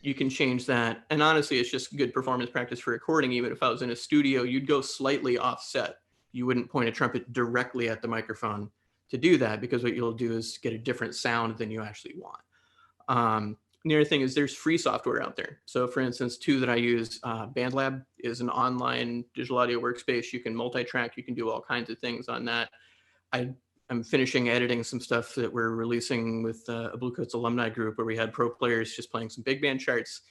you can change that. And honestly, it's just good performance practice for recording. Even if I was in a studio, you'd go slightly offset. You wouldn't point a trumpet directly at the microphone to do that, because what you'll do is get a different sound than you actually want. The other thing is there's free software out there. So for instance, two that I use, BandLab is an online digital audio workspace. You can multi-track, you can do all kinds of things on that. I'm finishing editing some stuff that we're releasing with a Blue Coats alumni group where we had pro players just playing some big band charts.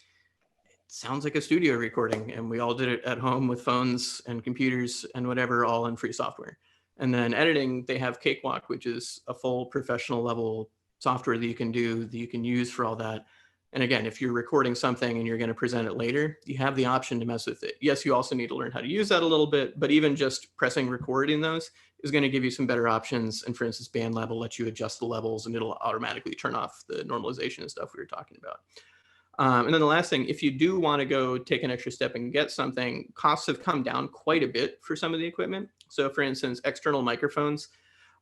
It sounds like a studio recording, and we all did it at home with phones and computers and whatever, all in free software. And then editing, they have Cakewalk, which is a full professional level software that you can use for all that. And again, if you're recording something and you're going to present it later, you have the option to mess with it. Yes, you also need to learn how to use that a little bit, but even just pressing record in those is going to give you some better options. And for instance, BandLab will let you adjust the levels and it'll automatically turn off the normalization and stuff we were talking about. And then the last thing, if you do want to go take an extra step and get something, costs have come down quite a bit for some of the equipment. So for instance, external microphones,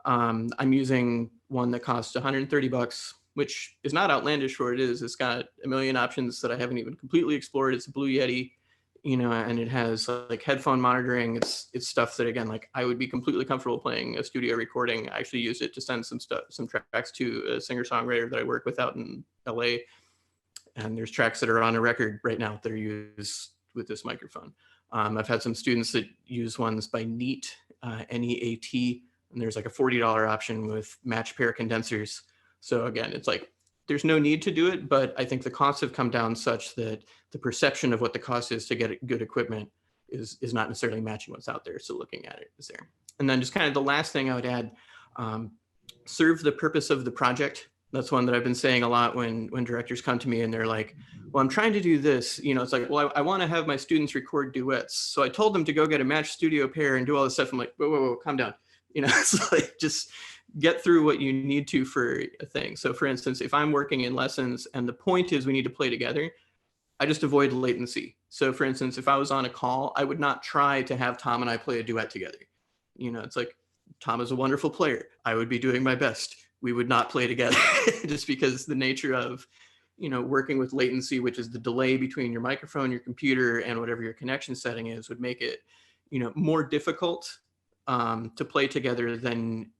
I'm using one that costs $130, which is not outlandish for what it is. It's got a million options that I haven't even completely explored. It's a Blue Yeti, and it has like headphone monitoring. It's stuff that, again, like I would be completely comfortable playing a studio recording. I actually used it to send some tracks to a singer-songwriter that I work with out in LA. And there's tracks that are on a record right now that are used with this microphone. I've had some students that use ones by Neat, N-E-A-T, and there's like a $40 option with match pair condensers. So again, it's like, there's no need to do it, but I think the costs have come down such that the perception of what the cost is to get good equipment is not necessarily matching what's out there. So looking at it is there. And then just kind of the last thing I would add, serve the purpose of the project. That's one that I've been saying a lot when directors come to me and they're like, well, I'm trying to do this. It's like, well, I want to have my students record duets. So I told them to go get a matched studio pair and do all this stuff. I'm like, whoa, calm down. It's like, just get through what you need to for a thing. So for instance, if I'm working in lessons and the point is we need to play together, I just avoid latency. So for instance, if I was on a call, I would not try to have Tom and I play a duet together. It's like, Tom is a wonderful player. I would be doing my best. We would not play together just because the nature of, working with latency, which is the delay between your microphone, your computer, and whatever your connection setting is, would make it, more difficult to play together than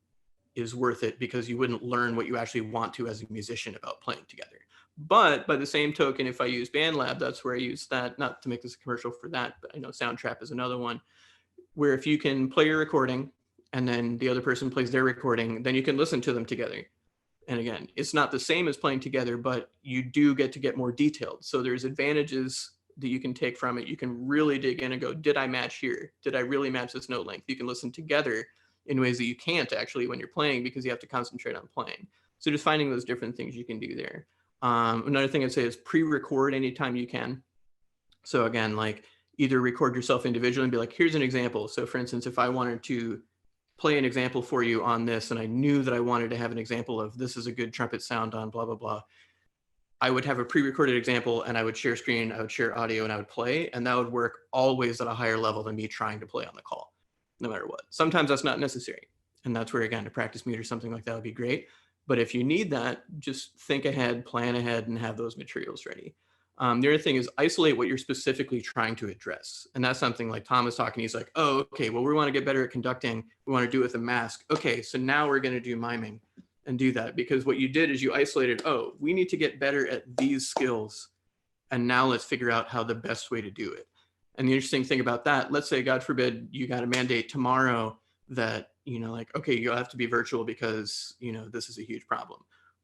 is worth it, because you wouldn't learn what you actually want to as a musician about playing together. But by the same token, if I use BandLab, that's where I use that, not to make this a commercial for that, but I know Soundtrap is another one, where if you can play your recording and then the other person plays their recording, then you can listen to them together. And again, it's not the same as playing together, but you do get more detailed. So there's advantages that you can take from it. You can really dig in and go, did I match here? Did I really match this note length? You can listen together in ways that you can't actually when you're playing, because you have to concentrate on playing. So just finding those different things you can do there. Another thing I'd say is pre-record anytime you can. So again, like either record yourself individually and be like, here's an example. So for instance, if I wanted to play an example for you on this, and I knew that I wanted to have an example of this is a good trumpet sound on blah, blah, blah, I would have a pre-recorded example and I would share screen, I would share audio, and I would play, and that would work always at a higher level than me trying to play on the call, no matter what. Sometimes that's not necessary. And that's where, again, a practice mute or something like that would be great. But if you need that, just think ahead, plan ahead, and have those materials ready. The other thing is isolate what you're specifically trying to address. And that's something like Tom was talking, he's like, oh, okay, well, we want to get better at conducting. We want to do it with a mask. Okay, so now we're going to do miming. and do that, because what you did is you isolated, oh, we need to get better at these skills, and now let's figure out how the best way to do it. And the interesting thing about that, let's say, God forbid, you got a mandate tomorrow that, you know, like, okay, you'll have to be virtual because, you know, this is a huge problem.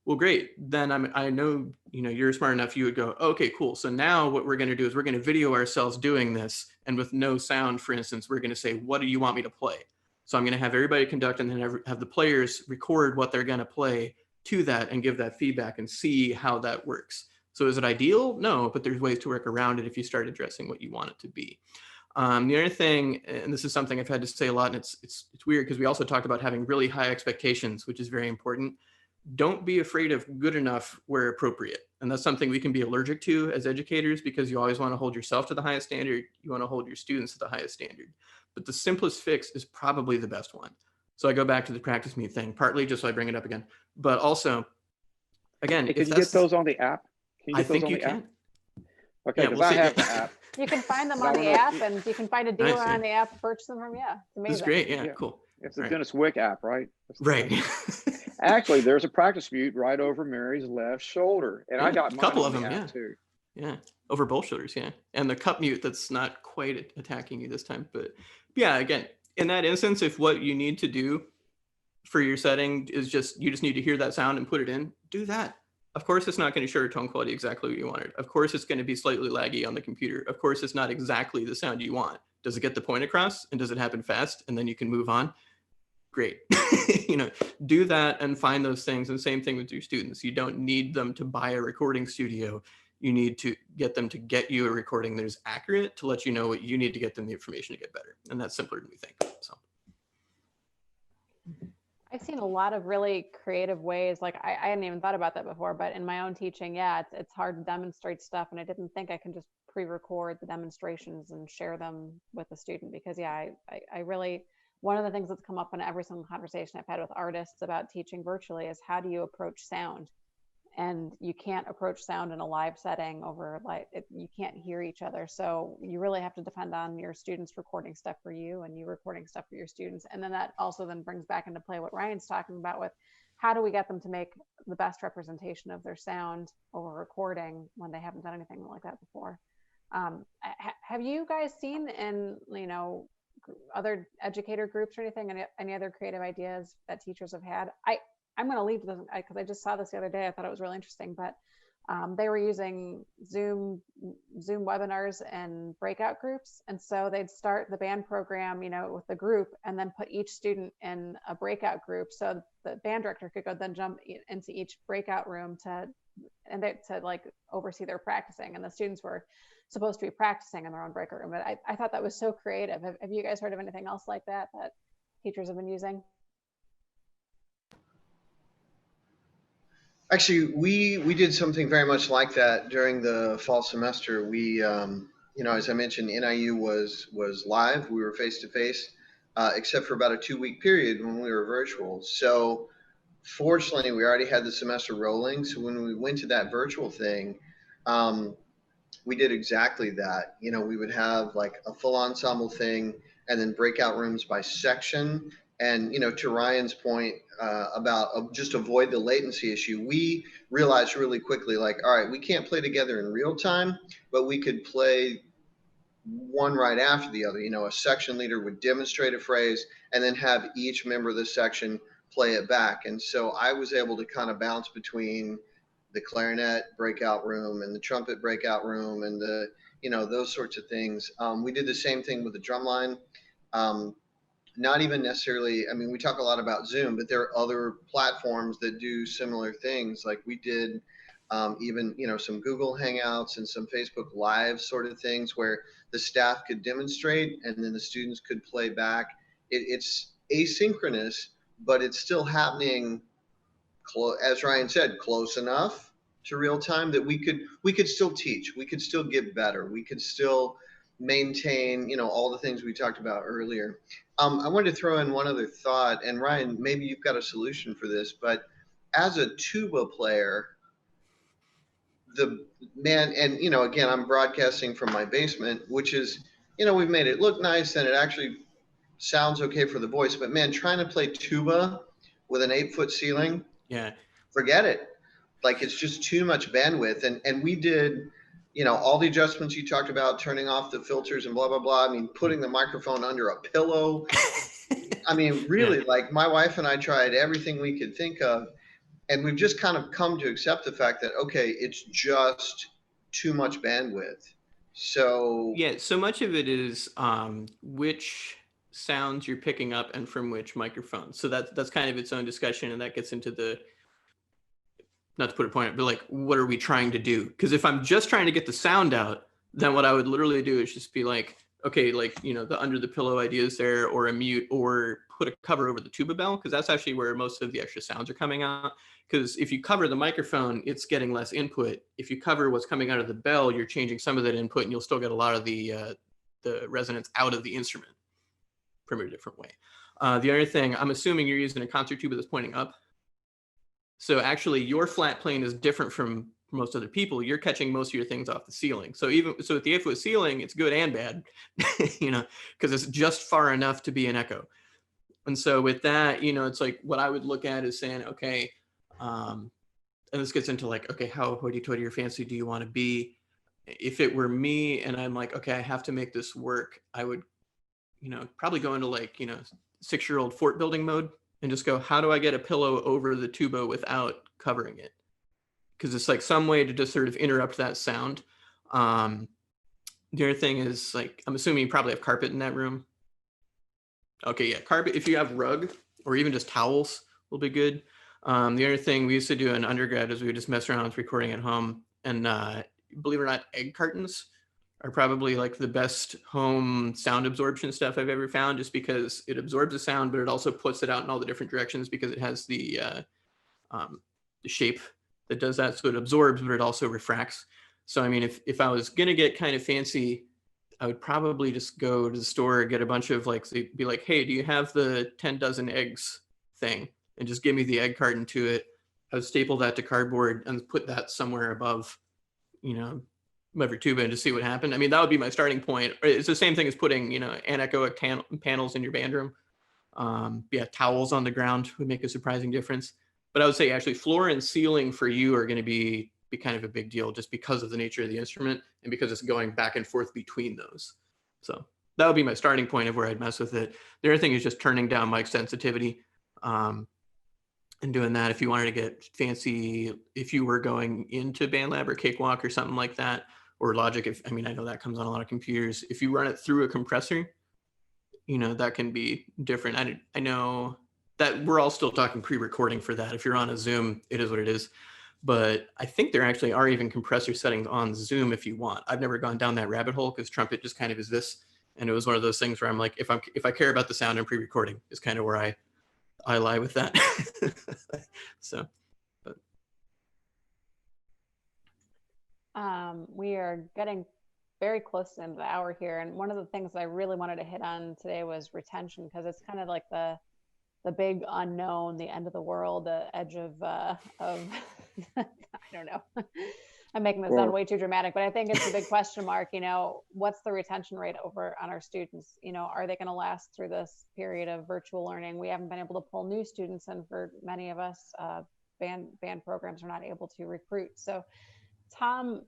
Well, great. Then I know, you know, you're smart enough, you would go, okay, cool. So now what we're going to do is we're going to video ourselves doing this. And with no sound, for instance, we're going to say, what do you want me to play? So I'm going to have everybody conduct and then have the players record what they're going to play to that and give that feedback and see how that works. So is it ideal? No, but there's ways to work around it if you start addressing what you want it to be. The other thing, and this is something I've had to say a lot, and it's weird because we also talked about having really high expectations, which is very important. Don't be afraid of good enough where appropriate. And that's something we can be allergic to as educators, because you always want to hold yourself to the highest standard. You want to hold your students to the highest standard. But the simplest fix is probably the best one. So I go back to the practice meet thing, partly just so I bring it up again, but also, again,
Hey, can you get those on the app?
I think you can.
Okay, because I have the app.
You can find them on the app, and you can find a dealer on the app to purchase them from. Yeah, it's amazing.
This is great. Yeah, cool.
It's the Denis Wick app, right?
Right.
Actually, there's a practice mute right over Mary's left shoulder, and I got
a
mine
couple
on
of
the
them.
app too.
Yeah, over both shoulders. Yeah, and the cup mute that's not quite attacking you this time, but yeah, again, in that instance, if what you need to do for your setting is you just need to hear that sound and put it in, do that. Of course, it's not going to show your tone quality exactly what you wanted. Of course, it's going to be slightly laggy on the computer. Of course, it's not exactly the sound you want. Does it get the point across, and does it happen fast, and then you can move on? Great. You know, do that and find those things. And same thing with your students. You don't need them to buy a recording studio. You need to get them to get you a recording that is accurate to let you know what you need to get them the information to get better. And that's simpler than we think. So
I've seen a lot of really creative ways. Like I hadn't even thought about that before, but in my own teaching, yeah, it's hard to demonstrate stuff. And I didn't think I can just pre-record the demonstrations and share them with the student, because yeah, I really, one of the things that's come up in every single conversation I've had with artists about teaching virtually is, how do you approach sound? And you can't approach sound in a live setting over you can't hear each other. So you really have to depend on your students recording stuff for you and you recording stuff for your students. And then that also then brings back into play what Ryan's talking about with, how do we get them to make the best representation of their sound over recording when they haven't done anything like that before. Have you guys seen in, you know, other educator groups or anything, any other creative ideas that teachers have had? I'm going to leave this because I just saw this the other day. I thought it was really interesting, but they were using Zoom webinars and breakout groups. And so they'd start the band program, you know, with the group, and then put each student in a breakout group. So the band director could go then jump into each breakout room to like oversee their practicing. And the students were supposed to be practicing in their own breakout room. But I thought that was so creative. Have you guys heard of anything else like that teachers have been using?
Actually, we did something very much like that during the fall semester. We, you know, as I mentioned, NIU was live. We were face to face, except for about a 2-week period when we were virtual. So fortunately, we already had the semester rolling. So when we went to that virtual thing, we did exactly that. You know, we would have like a full ensemble thing, and then breakout rooms by section. And, you know, to Ryan's point about just avoid the latency issue, we realized really quickly, like, all right, we can't play together in real time, but we could play one right after the other. You know, a section leader would demonstrate a phrase and then have each member of the section play it back. And so I was able to kind of bounce between the clarinet breakout room and the trumpet breakout room and the, you know, those sorts of things. We did the same thing with the drum line. Not even necessarily, I mean, we talk a lot about Zoom, but there are other platforms that do similar things. Like we did even, you know, some Google Hangouts and some Facebook Live sort of things where the staff could demonstrate and then the students could play back. It's asynchronous, but it's still happening, as Ryan said, close enough to real time that we could still teach. We could still get better. We could still maintain, you know, all the things we talked about earlier. I wanted to throw in one other thought, and Ryan, maybe you've got a solution for this, but as a tuba player, the man, and you know, again, I'm broadcasting from my basement, which is, you know, we've made it look nice and it actually sounds okay for the voice, but man, trying to play tuba with an 8-foot ceiling
Yeah.
forget it. Like, it's just too much bandwidth. And we did, all the adjustments you talked about, turning off the filters and blah, blah, blah. I mean, putting the microphone under a pillow. I mean, really,
Yeah.
like, my wife and I tried everything we could think of. And we've just kind of come to accept the fact that, okay, it's just too much bandwidth. So
Yeah, so much of it is which sounds you're picking up and from which microphone. So that's kind of its own discussion, and that gets into the, not to put a point out, but like, what are we trying to do? Because if I'm just trying to get the sound out, then what I would literally do is just be like, okay, like, the under the pillow ideas there, or a mute, or put a cover over the tuba bell, because that's actually where most of the extra sounds are coming out. Because if you cover the microphone, it's getting less input. If you cover what's coming out of the bell, you're changing some of that input, and you'll still get a lot of the resonance out of the instrument from a different way. The other thing, I'm assuming you're using a concert tuba that's pointing up. So actually, your flat plane is different from most other people. You're catching most of your things off the ceiling. So even so, with the 8-foot ceiling, it's good and bad, because it's just far enough to be an echo. And so with that, it's like, what I would look at is saying, okay, and this gets into like, okay, how hoity-toity or fancy do you want to be? If it were me and I'm like, okay, I have to make this work, I would, probably go into like, 6-year-old fort building mode and just go, how do I get a pillow over the tuba without covering it? Because it's like some way to just sort of interrupt that sound. The other thing is, like, I'm assuming you probably have carpet in that room. Okay, yeah, carpet. If you have rug or even just towels will be good. The other thing we used to do in undergrad is we would just mess around with recording at home. And believe it or not, egg cartons are probably like the best home sound absorption stuff I've ever found, just because it absorbs the sound, but it also puts it out in all the different directions because it has the shape that does that. So it absorbs, but it also refracts. So, I mean, if I was going to get kind of fancy, I would probably just go to the store and get a bunch of like, be like, hey, do you have the 10 dozen eggs thing? And just give me the egg carton to it. I would staple that to cardboard and put that somewhere above, every tuba, and just see what happened. I mean, that would be my starting point. It's the same thing as putting, anechoic panels in your band room. Yeah, towels on the ground would make a surprising difference. But I would say actually floor and ceiling for you are going to be kind of a big deal, just because of the nature of the instrument and because it's going back and forth between those. So that would be my starting point of where I'd mess with it. The other thing is just turning down mic sensitivity. And doing that, if you wanted to get fancy, if you were going into BandLab or Cakewalk or something like that, or Logic, I know that comes on a lot of computers. If you run it through a compressor, that can be different. I know that we're all still talking pre-recording for that. If you're on a Zoom, it is what it is. But I think there actually are even compressor settings on Zoom if you want. I've never gone down that rabbit hole because Trumpet just kind of is this. And it was one of those things where I'm like, if I care about the sound in pre-recording is kind of where I lie with that. So, but.
We are getting very close to the end of the hour here. And one of the things I really wanted to hit on today was retention, because it's kind of like the big unknown, the end of the world, the edge of I don't know. I'm making this sound way too dramatic, but I think it's a big question mark. What's the retention rate over on our students? Are they going to last through this period of virtual learning? We haven't been able to pull new students, and for many of us, band programs are not able to recruit. So, Tom,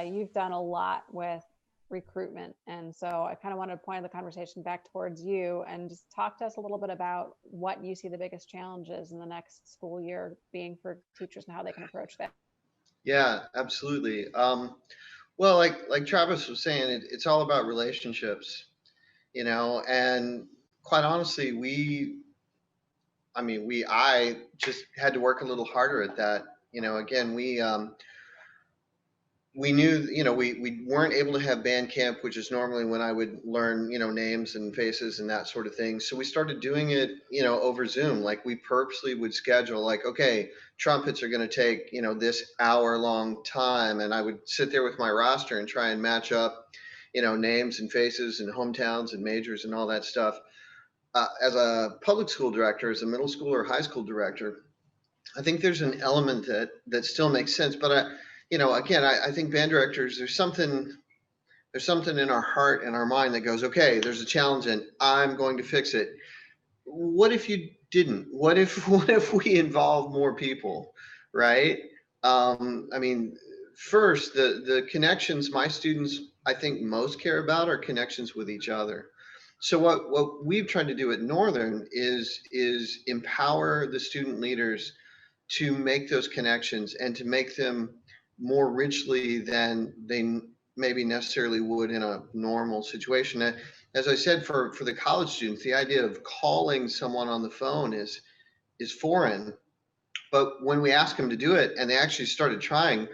you've done a lot with recruitment, and so I kind of wanted to point the conversation back towards you and just talk to us a little bit about what you see the biggest challenges in the next school year being for teachers and how they can approach that.
yeah, absolutely. Well, like Travis was saying, it's all about relationships, and quite honestly, I just had to work a little harder at that. Again, we knew, we weren't able to have band camp, which is normally when I would learn, names and faces and that sort of thing. So we started doing it, over Zoom. Like, we purposely would schedule, like, okay, trumpets are going to take, this hour-long time. And I would sit there with my roster and try and match up, names and faces and hometowns and majors and all that stuff. As a public school director, as a middle school or high school director, I think there's an element that still makes sense. But again, I think band directors, there's something in our heart and our mind that goes, okay, there's a challenge and I'm going to fix it. What if you didn't? What if we involve more people, right? I mean, first, the connections my students, I think, most care about are connections with each other. So what we've tried to do at Northern is empower the student leaders to make those connections and to make them more richly than they maybe necessarily would in a normal situation. As I said, for the college students, the idea of calling someone on the phone is foreign. But when we asked them to do it and they actually started trying,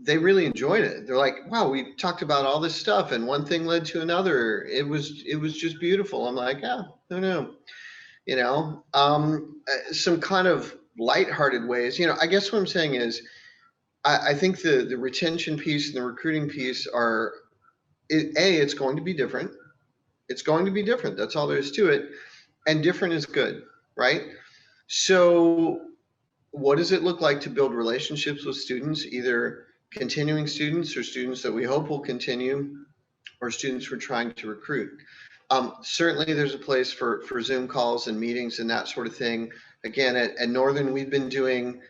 they really enjoyed it. They're like, wow, we talked about all this stuff and one thing led to another. It was just beautiful. I'm like, yeah, who knew? Some kind of lighthearted ways. I guess what I'm saying is I think the retention piece and the recruiting piece are, it's going to be different. It's going to be different. That's all there is to it. And different is good, right? So what does it look like to build relationships with students, either continuing students or students that we hope will continue, or students we're trying to recruit? Certainly there's a place for Zoom calls and meetings and that sort of thing. Again, at Northern, we've been doing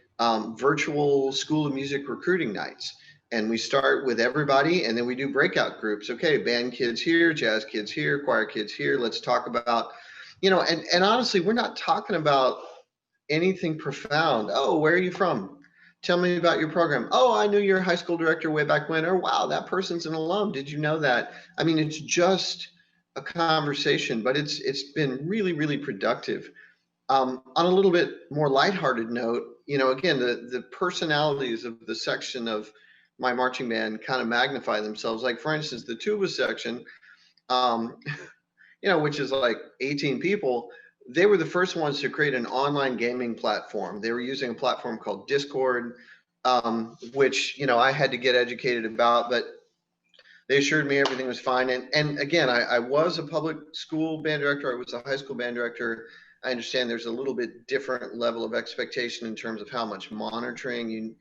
virtual School of Music recruiting nights. And we start with everybody and then we do breakout groups. Okay, band kids here, jazz kids here, choir kids here. Let's talk about, and honestly, we're not talking about anything profound. Oh, where are you from? Tell me about your program. Oh, I knew your high school director way back when. Or wow, that person's an alum. Did you know that? I mean, it's just a conversation, but it's been really, really productive. On a little bit more lighthearted note, again, the personalities of the section of my marching band kind of magnify themselves. Like, for instance, the tuba section, which is like 18 people, they were the first ones to create an online gaming platform. They were using a platform called Discord, which, I had to get educated about, but they assured me everything was fine. And again, I was a public school band director. I was a high school band director. I understand there's a little bit different level of expectation in terms of how much monitoring you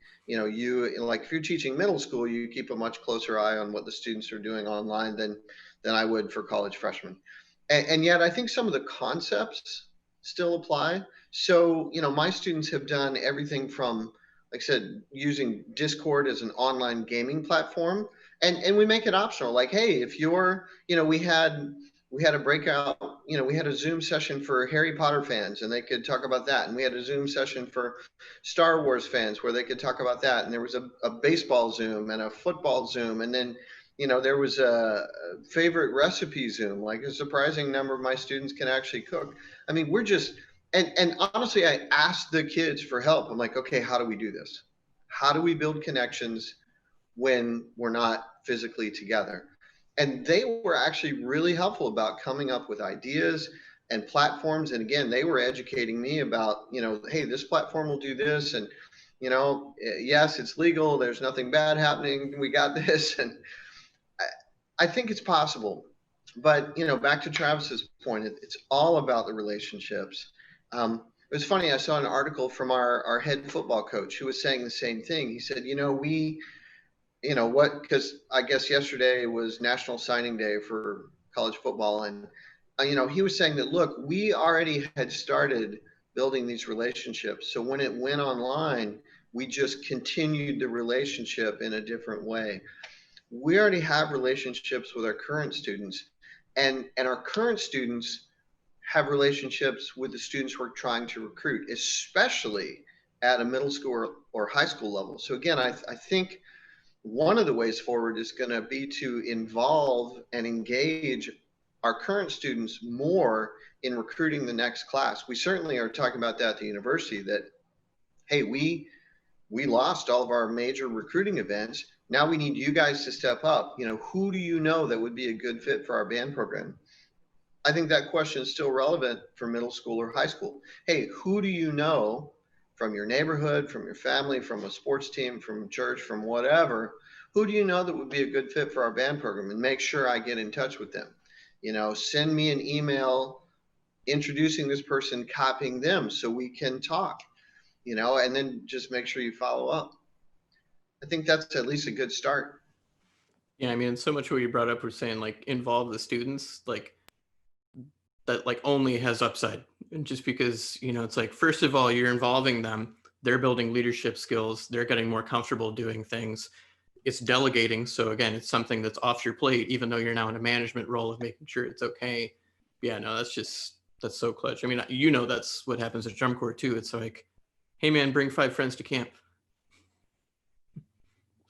like if you're teaching middle school, you keep a much closer eye on what the students are doing online than I would for college freshmen. And yet I think some of the concepts still apply. So, my students have done everything from, like I said, using Discord as an online gaming platform. And we make it optional. Like, hey, if you're, we had a breakout, we had a Zoom session for Harry Potter fans and they could talk about that. And we had a Zoom session for Star Wars fans where they could talk about that. And there was a baseball Zoom and a football Zoom. And then, there was a favorite recipe Zoom, like a surprising number of my students can actually cook. I mean, we're just, and honestly, I asked the kids for help. I'm like, okay, how do we do this? How do we build connections when we're not physically together? And they were actually really helpful about coming up with ideas and platforms. And again, they were educating me about, hey, this platform will do this. And, yes, it's legal. There's nothing bad happening. We got this. And I think it's possible. But, back to Travis's point, it's all about the relationships. It was funny. I saw an article from our head football coach who was saying the same thing. He said, because I guess yesterday was National Signing Day for college football. And, he was saying that, look, we already had started building these relationships. So when it went online, we just continued the relationship in a different way. We already have relationships with our current students, and our current students have relationships with the students we're trying to recruit, especially at a middle school or high school level. So again, I think one of the ways forward is going to be to involve and engage our current students more in recruiting the next class. We certainly are talking about that at the university, that, hey, we lost all of our major recruiting events. Now we need you guys to step up. Who do you know that would be a good fit for our band program? I think that question is still relevant for middle school or high school. Hey, who do you know from your neighborhood, from your family, from a sports team, from church, from whatever, who do you know that would be a good fit for our band program? And make sure I get in touch with them. Send me an email introducing this person, copying them so we can talk, and then just make sure you follow up. I think that's at least a good start.
Yeah, I mean, so much what you brought up was saying, like, involve the students, like, that, like, only has upside. And just because, you know, it's like, first of all, you're involving them, they're building leadership skills, they're getting more comfortable doing things. It's delegating. So again, it's something that's off your plate, even though you're now in a management role of making sure it's okay. Yeah, no, that's so clutch. I mean, you know, that's what happens at Drum Corps too. It's like, hey man, bring 5 friends to camp.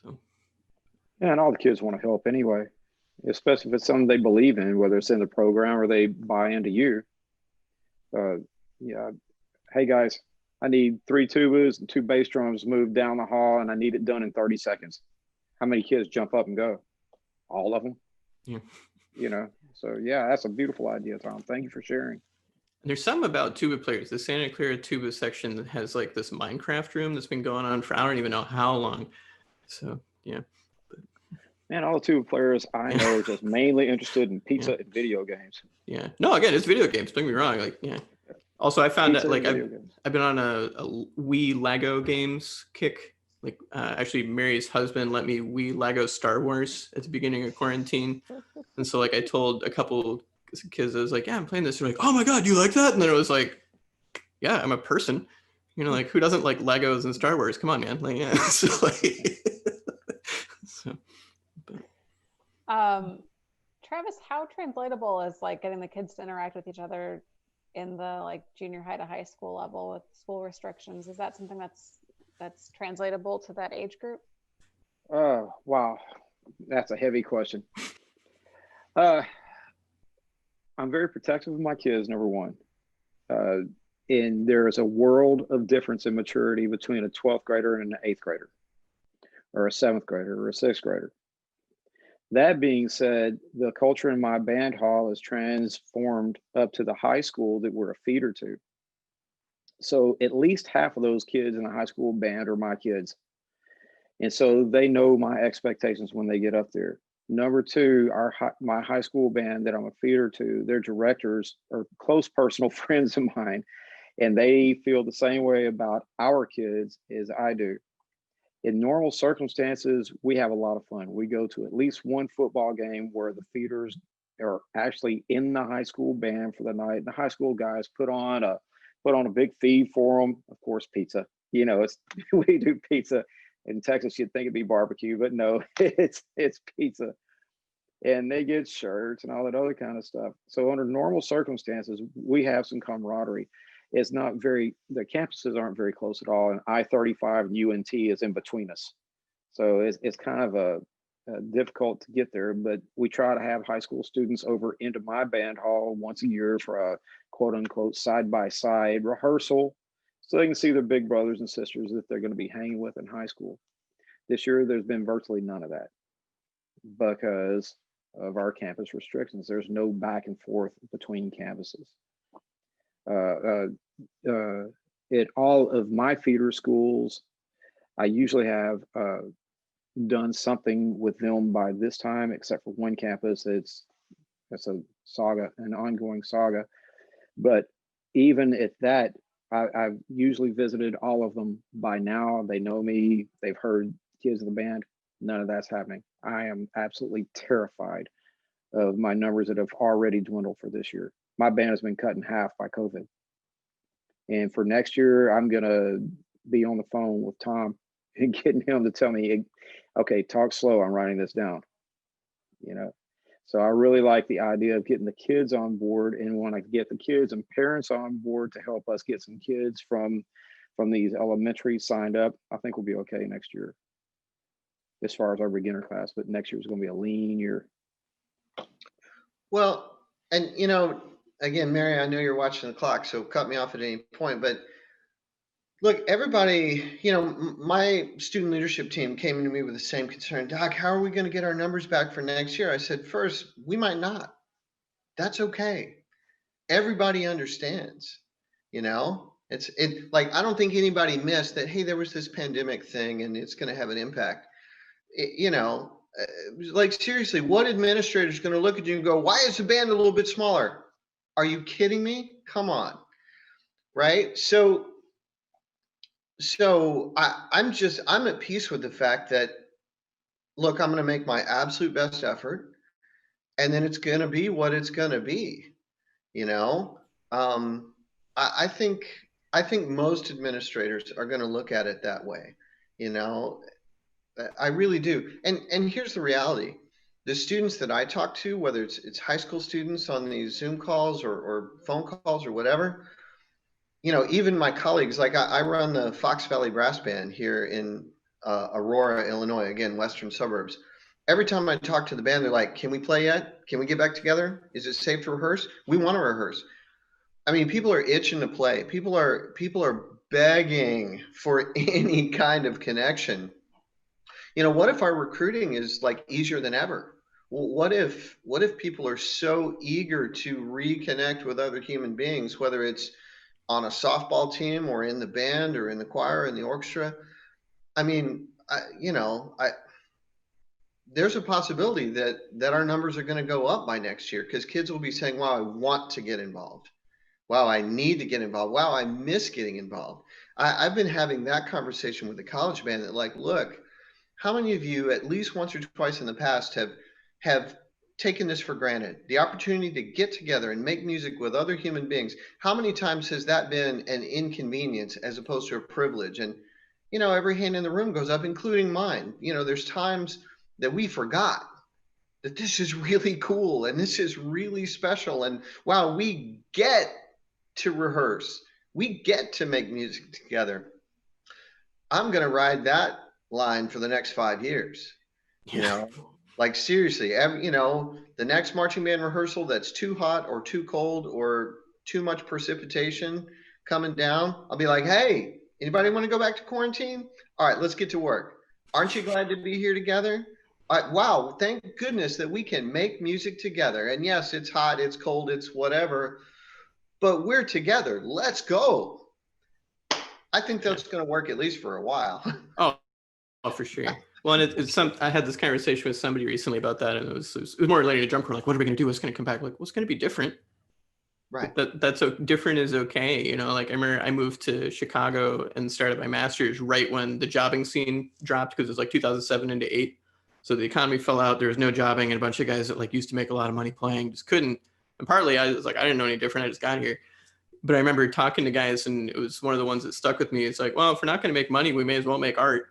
So.
Yeah, and all the kids want to help anyway, especially if it's something they believe in, whether it's in the program or they buy into you. Yeah, hey guys, I need 3 tubas and 2 bass drums moved down the hall, and I need it done in 30 seconds. How many kids jump up and go? All of them.
Yeah.
You know, so yeah, that's a beautiful idea, Tom. Thank you for sharing.
There's something about tuba players. The Santa Clara tuba section that has like this Minecraft room that's been going on for I don't even know how long. So yeah.
Man, all the tuba players I know are just mainly interested in pizza and video games.
Yeah. No, again, it's video games. Don't get me wrong. Like, yeah. Also, I found
Pizza
that like
and
I've been on a Wii Lego games kick. Like actually Mary's husband let me Wii Lego Star Wars at the beginning of quarantine. And so like I told a couple kids, I was like, yeah, I'm playing this. They're like, oh my God, you like that? And then it was like, yeah, I'm a person. You know, like who doesn't like Legos and Star Wars? Come on, man. Like, yeah. So, like, so,
Travis, how translatable is like getting the kids to interact with each other in the like junior high to high school level with school restrictions? Is that something that's translatable to that age group?
Oh, wow. That's a heavy question. I'm very protective of my kids, number one. And there is a world of difference in maturity between a 12th grader and an 8th grader, or a 7th grader, or a 6th grader. That being said, the culture in my band hall is transformed up to the high school that we're a feeder to. So at least half of those kids in the high school band are my kids. And so they know my expectations when they get up there. Number two, my high school band that I'm a feeder to, their directors are close personal friends of mine, and they feel the same way about our kids as I do. In normal circumstances, we have a lot of fun. We go to at least one football game where the feeders are actually in the high school band for the night. The high school guys put on a big feed for them. Of course, pizza. You know, we do pizza. In Texas, you'd think it'd be barbecue, but no, it's pizza. And they get shirts and all that other kind of stuff. So under normal circumstances, we have some camaraderie. It's not the campuses aren't very close at all. And I-35 and UNT is in between us. So it's kind of difficult to get there, but we try to have high school students over into my band hall once a year for a quote unquote side-by-side rehearsal, so they can see their big brothers and sisters that they're going to be hanging with in high school. This year, there's been virtually none of that because of our campus restrictions. There's no back and forth between campuses. At all of my feeder schools, I usually have done something with them by this time, except for one campus. It's a saga, an ongoing saga. But even at that, I've usually visited all of them by now. They know me. They've heard kids in the band. None of that's happening. I am absolutely terrified of my numbers that have already dwindled for this year. My band has been cut in half by COVID. And for next year, I'm going to be on the phone with Tom and getting him to tell me, okay, talk slow. I'm writing this down. You know, so I really like the idea of getting the kids on board, and want to get the kids and parents on board to help us get some kids from these elementaries signed up. I think we'll be okay next year as far as our beginner class, but next year is going to be a lean year.
Well, and you know, again, Mary, I know you're watching the clock, so cut me off at any point, but look, everybody, you know, my student leadership team came to me with the same concern. Doc, how are we going to get our numbers back for next year? I said, first, we might not. That's okay. Everybody understands, you know, it like, I don't think anybody missed that, hey, there was this pandemic thing and it's going to have an impact. You know, like seriously, what administrator is going to look at you and go, why is the band a little bit smaller? Are you kidding me? Come on. Right. So I'm at peace with the fact that, look, I'm going to make my absolute best effort, and then it's going to be what it's going to be. You know, I think most administrators are going to look at it that way. You know, I really do. And here's the reality. The students that I talk to, whether it's high school students on these Zoom calls or phone calls or whatever, you know, even my colleagues, like I run the Fox Valley Brass Band here in Aurora, Illinois, again, western suburbs. Every time I talk to the band, they're like, "Can we play yet? Can we get back together? Is it safe to rehearse? We want to rehearse." I mean, people are itching to play. People are begging for any kind of connection. You know, what if our recruiting is like easier than ever? Well, what if people are so eager to reconnect with other human beings, whether it's on a softball team or in the band or in the choir or in the orchestra? I mean, there's a possibility that our numbers are going to go up by next year because kids will be saying, "Wow, I want to get involved. Wow, I need to get involved. Wow, I miss getting involved." I've been having that conversation with the college band that, like, look, how many of you at least once or twice in the past have taken this for granted? The opportunity to get together and make music with other human beings. How many times has that been an inconvenience as opposed to a privilege? And, you know, every hand in the room goes up, including mine. You know, there's times that we forgot that this is really cool and this is really special. And wow, we get to rehearse. We get to make music together. I'm going to ride that line for the next 5 years. You know, like seriously, you know, the next marching band rehearsal that's too hot or too cold or too much precipitation coming down, I'll be like, "Hey, anybody want to go back to quarantine? All right, let's get to work. Aren't you glad to be here together? Wow, thank goodness that we can make music together. And yes, it's hot, it's cold, it's whatever, but we're together. Let's go." I think that's going to work at least for a while.
Oh, for sure. Well, and it's I had this conversation with somebody recently about that, and it was more related to drum corps. Like, what are we going to do? What's going to come back? Like, what's going to be different?
Right.
That's different is okay. You know, like I remember I moved to Chicago and started my master's right when the jobbing scene dropped because it was like 2007 into 8. So the economy fell out. There was no jobbing, and a bunch of guys that like used to make a lot of money playing just couldn't. And partly I was like, I didn't know any different. I just got here. But I remember talking to guys, and it was one of the ones that stuck with me. It's like, well, if we're not going to make money, we may as well make art.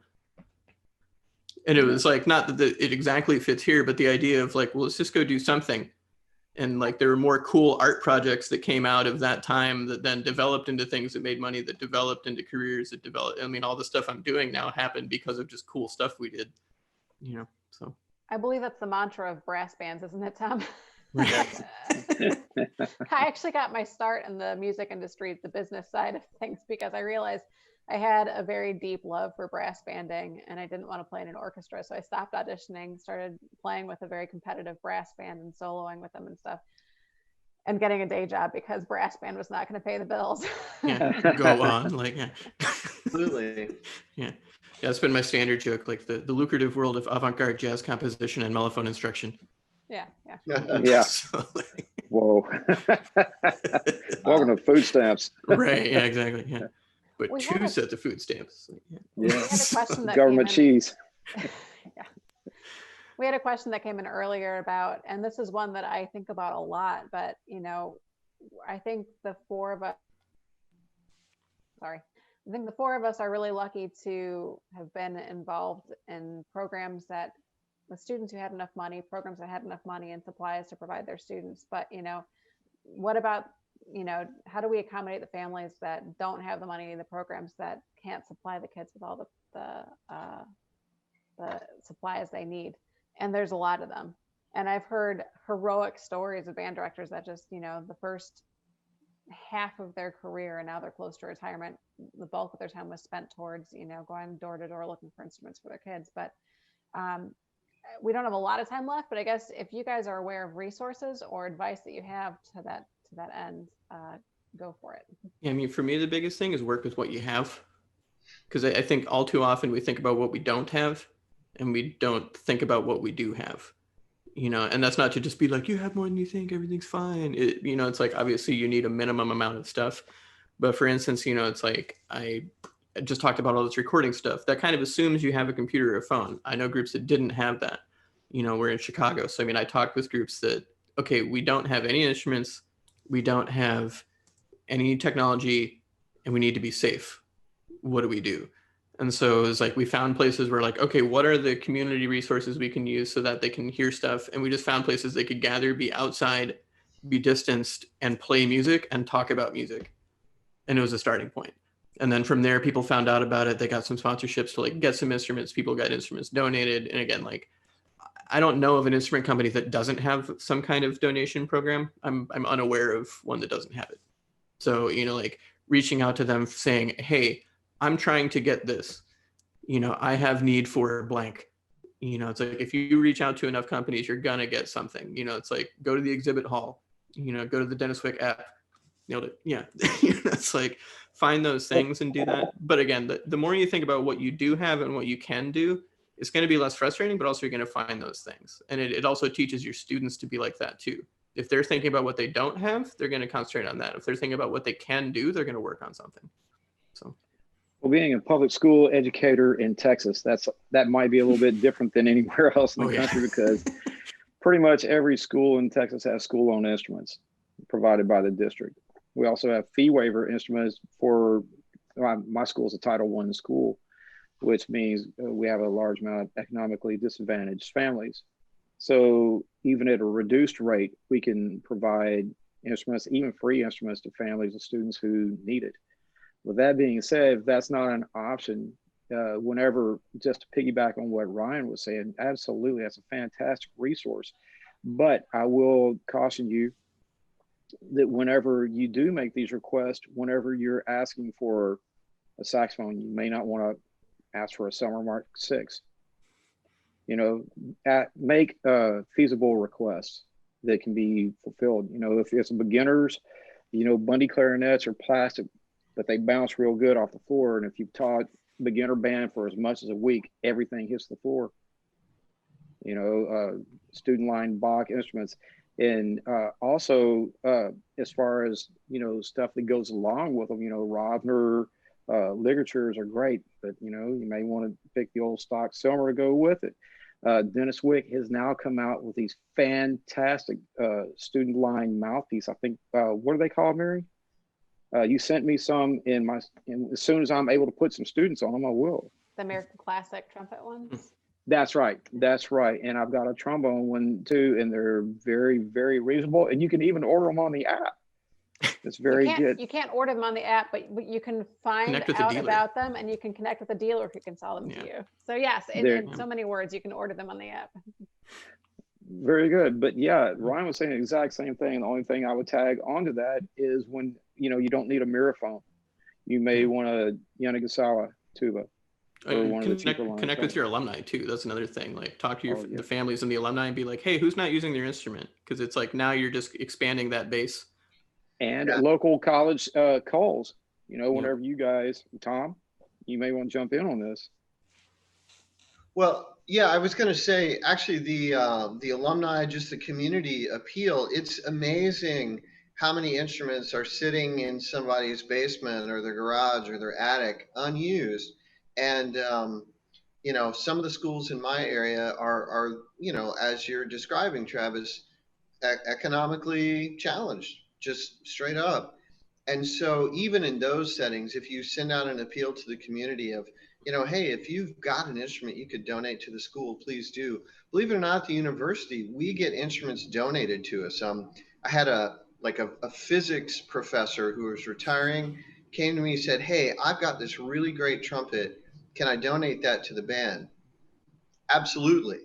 And it was like, not that it exactly fits here, but the idea of like, well, let's just go do something. And like, there were more cool art projects that came out of that time that then developed into things that made money, that developed into careers, that developed. I mean, all the stuff I'm doing now happened because of just cool stuff we did, you know, so.
I believe that's the mantra of brass bands, isn't it, Tom?
Right.
I actually got my start in the music industry, the business side of things, because I realized I had a very deep love for brass banding and I didn't want to play in an orchestra. So I stopped auditioning, started playing with a very competitive brass band and soloing with them and stuff, and getting a day job because brass band was not going to pay the bills.
Yeah, go on, like, yeah.
Absolutely.
Yeah, that's been my standard joke, like the lucrative world of avant-garde jazz composition and mellophone instruction.
Yeah.
Yeah.
So, like,
Whoa. Welcome to food stamps.
right, yeah, exactly, yeah. But
We
2
had a-
sets of food stamps. Like, yeah.
We had a question that
Government
came in-
cheese.
Yeah. We had a question that came in earlier about, and this is one that I think about a lot, but you know, I think the four of us are really lucky to have been involved in programs that with students who had enough money, programs that had enough money and supplies to provide their students. But you know, what about, you know, how do we accommodate the families that don't have the money, the programs that can't supply the kids with all the supplies they need? And there's a lot of them. And I've heard heroic stories of band directors that just, you know, the first half of their career and now they're close to retirement, the bulk of their time was spent towards, you know, going door to door looking for instruments for their kids. But we don't have a lot of time left, but I guess if you guys are aware of resources or advice that you have to that end, go for it.
Yeah, I mean, for me, the biggest thing is work with what you have. Because I think all too often we think about what we don't have and we don't think about what we do have, you know, and that's not to just be like, you have more than you think, everything's fine. You know, it's like, obviously you need a minimum amount of stuff. But for instance, you know, it's like, I just talked about all this recording stuff that kind of assumes you have a computer or a phone. I know groups that didn't have that. You know, we're in Chicago. So, I mean, I talked with groups that, okay, we don't have any instruments. We don't have any technology and we need to be safe. What do we do? And so it was like, we found places where like, okay, what are the community resources we can use so that they can hear stuff? And we just found places they could gather, be outside, be distanced, and play music and talk about music. And it was a starting point. And then from there, people found out about it. They got some sponsorships to like get some instruments. People got instruments donated. And again, like, I don't know of an instrument company that doesn't have some kind of donation program. I'm unaware of one that doesn't have it. So, you know, like reaching out to them saying, hey, I'm trying to get this, you know, I have need for blank. You know, it's like, if you reach out to enough companies, you're gonna get something. You know, it's like, go to the exhibit hall, you know, go to the Denis Wick app. Nailed it. Yeah. It's like, find those things and do that. But again, the more you think about what you do have and what you can do, it's going to be less frustrating, but also you're going to find those things. And it also teaches your students to be like that too. If they're thinking about what they don't have, they're going to concentrate on that. If they're thinking about what they can do, they're going to work on something. So.
Well, being a public school educator in Texas, that might be a little bit different than anywhere else in the country, because pretty much every school in Texas has school-owned instruments provided by the district. We also have fee waiver instruments for, my school is a Title I school, which means we have a large amount of economically disadvantaged families. So even at a reduced rate, we can provide instruments, even free instruments, to families and students who need it. With that being said, if that's not an option, whenever, just to piggyback on what Ryan was saying, absolutely, that's a fantastic resource. But I will caution you that whenever you do make these requests, whenever you're asking for a saxophone, you may not want to ask for a Summer Mark 6. You know, make feasible requests that can be fulfilled. You know, if it's beginners, you know, Bundy clarinets are plastic, but they bounce real good off the floor. And if you've taught beginner band for as much as a week, everything hits the floor. You know, student line Bach instruments. And also, as far as, you know, stuff that goes along with them, you know, Rovner ligatures are great, but, you know, you may want to pick the old stock Silmer to go with it. Denis Wick has now come out with these fantastic student line mouthpiece. I think, what are they called, Mary? You sent me some and as soon as I'm able to put some students on them, I will.
The American Classic trumpet ones.
That's right. That's right. And I've got a trombone one too, and they're very, very reasonable. And you can even order them on the app. It's very good.
You can't order them on the app, but you can find out about them, and you can connect with the dealer who can sell them to you. So yes, in so many words, you can order them on the app.
Very good. But yeah, Ryan was saying the exact same thing. The only thing I would tag onto that is when, you know, you don't need a mirrophone. You may want a Yanagisawa tuba.
Connect with your alumni too. That's another thing. Like, talk to the families and the alumni and be like, hey, who's not using their instrument? Because it's like, now you're just expanding that base.
And local college calls, you know, whenever you guys, Tom, you may want to jump in on this.
Well, yeah, I was going to say, actually, the alumni, just the community appeal, it's amazing how many instruments are sitting in somebody's basement or their garage or their attic unused. And, you know, some of the schools in my area are, you know, as you're describing, Travis, economically challenged, just straight up. And so even in those settings, if you send out an appeal to the community of, you know, hey, if you've got an instrument you could donate to the school, please do. Believe it or not, the university, we get instruments donated to us. I had a physics professor who was retiring, came to me and said, hey, I've got this really great trumpet. Can I donate that to the band? Absolutely.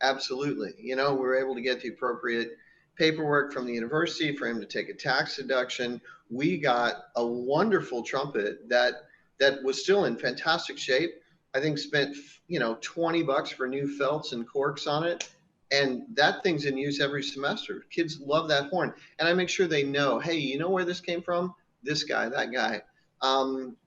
Absolutely. You know, we were able to get the appropriate paperwork from the university for him to take a tax deduction. We got a wonderful trumpet that was still in fantastic shape. I think spent, you know, $20 for new felts and corks on it. And that thing's in use every semester. Kids love that horn. And I make sure they know, hey, you know where this came from? This guy, that guy.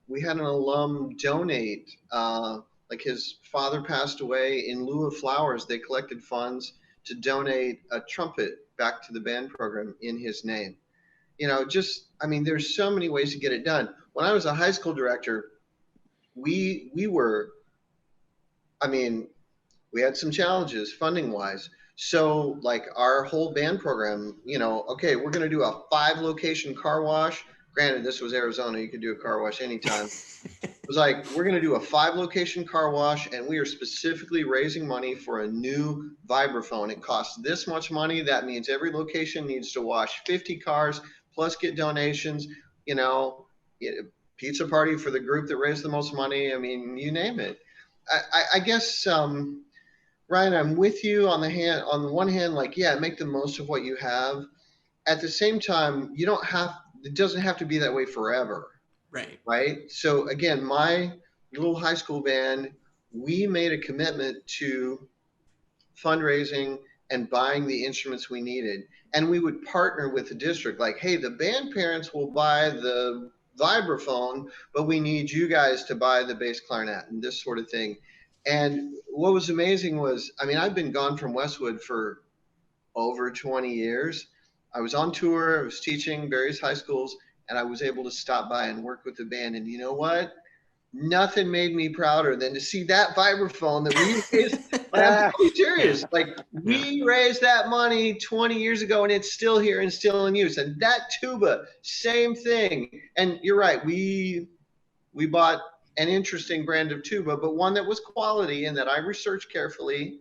We had an alum donate, like his father passed away. In lieu of flowers, they collected funds to donate a trumpet back to the band program in his name. You know, just, I mean, there's so many ways to get it done. When I was a high school director, we had some challenges funding wise. So like our whole band program, you know, okay, we're going to do a 5-location car wash. Granted, this was Arizona. You could do a car wash anytime. It was like, we're going to do a 5-location car wash, and we are specifically raising money for a new vibraphone. It costs this much money. That means every location needs to wash 50 cars plus get donations, you know, pizza party for the group that raised the most money. I mean, you name it. I guess, Ryan, I'm with you on the one hand, like, yeah, make the most of what you have. At the same time, it doesn't have to be that way forever. Right. So again, my little high school band, we made a commitment to fundraising and buying the instruments we needed. And we would partner with the district, like, hey, the band parents will buy the vibraphone, but we need you guys to buy the bass clarinet and this sort of thing. And what was amazing was, I mean, I've been gone from Westwood for over 20 years. I was on tour, I was teaching various high schools, and I was able to stop by and work with the band. And you know what? Nothing made me prouder than to see that vibraphone that we raised. I'm totally serious.
Yeah.
Like, we raised that money 20 years ago, and it's still here and still in use. And that tuba, same thing. And you're right, we bought an interesting brand of tuba, but one that was quality and that I researched carefully.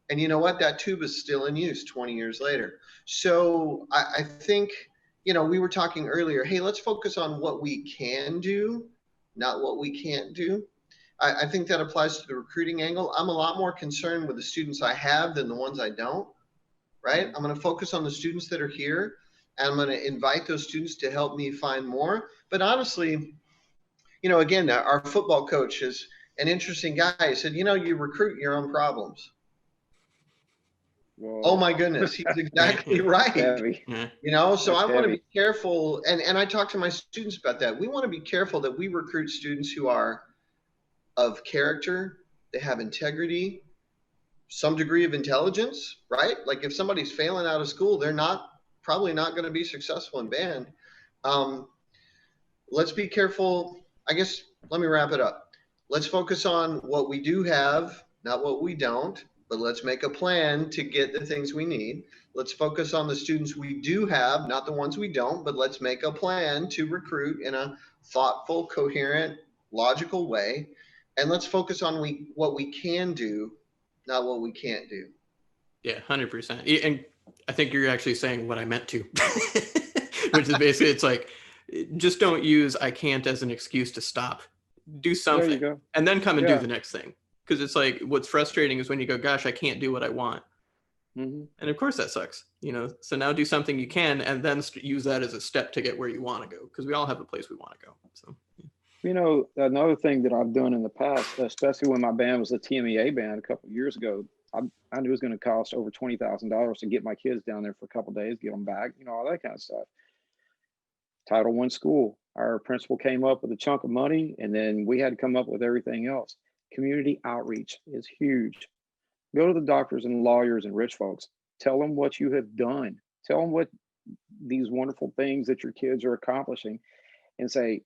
And you know what? That tuba is still in use 20 years later. So I think, you know, we were talking earlier, hey, let's focus on what we can do, not what we can't do. I think that applies to the recruiting angle. I'm a lot more concerned with the students I have than the ones I don't, right? I'm going to focus on the students that are here, and I'm going to invite those students to help me find more. But honestly, you know, again, our football coach is an interesting guy. He said, you know, you recruit your own problems.
Whoa.
Oh my goodness, he's exactly right.
Yeah.
You know, so
That's
I want to
heavy.
be careful, and I talk to my students about that. We want to be careful that we recruit students who are of character, they have integrity, some degree of intelligence, right? Like, if somebody's failing out of school, they're probably not going to be successful in band. Let's be careful. I guess, let me wrap it up. Let's focus on what we do have, not what we don't, but let's make a plan to get the things we need. Let's focus on the students we do have, not the ones we don't, but let's make a plan to recruit in a thoughtful, coherent, logical way. And let's focus on what we can do, not what we can't do.
Yeah, 100%. And I think you're actually saying what I meant to, which is basically, it's like, just don't use I can't as an excuse to stop. Do something,
There you go.
and then come and
Yeah.
do the next thing. Because it's like, what's frustrating is when you go, gosh, I can't do what I want.
Mm-hmm.
And of course that sucks, you know. So now do something you can, and then use that as a step to get where you want to go, because we all have a place we want to go. So,
You know, another thing that I've done in the past, especially when my band was a TMEA band a couple of years ago, I knew it was going to cost over $20,000 to get my kids down there for a couple of days, get them back, you know, all that kind of stuff. Title I school, our principal came up with a chunk of money, and then we had to come up with everything else. Community outreach is huge. Go to the doctors and lawyers and rich folks. Tell them what you have done. Tell them what these wonderful things that your kids are accomplishing, and say,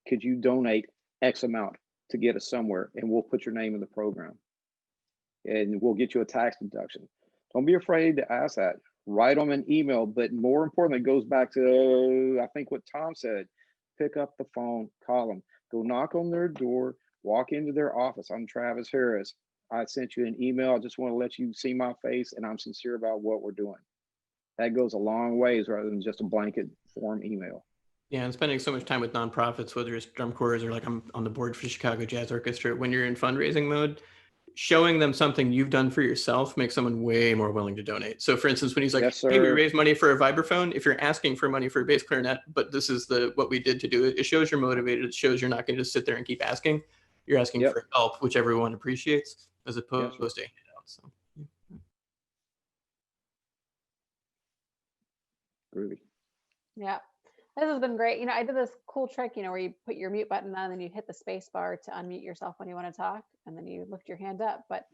could you donate X amount to get us somewhere, and we'll put your name in the program, and we'll get you a tax deduction. Don't be afraid to ask that. Write them an email, but more importantly, it goes back to, I think, what Tom said. Pick up the phone, call them, go knock on their door, walk into their office. I'm Travis Harris. I sent you an email. I just want to let you see my face, and I'm sincere about what we're doing. That goes a long ways rather than just a blanket form email.
yeah, and spending so much time with nonprofits, whether it's drum corps or like I'm on the board for the Chicago Jazz Orchestra, when you're in fundraising mode, showing them something you've done for yourself makes someone way more willing to donate. So for instance, when he's like,
Yes,
hey, we
sir.
raised money for a vibraphone, if you're asking for money for a bass clarinet, but this is what we did to do it, it shows you're motivated. It shows you're not going to just sit there and keep asking. You're asking
Yep.
for help, which everyone appreciates, as opposed
Yes,
to handouts. So.
Groovy.
Yeah. This has been great. You know, I did this cool trick, you know, where you put your mute button on and you hit the space bar to unmute yourself when you want to talk, and then you lift your hand up. But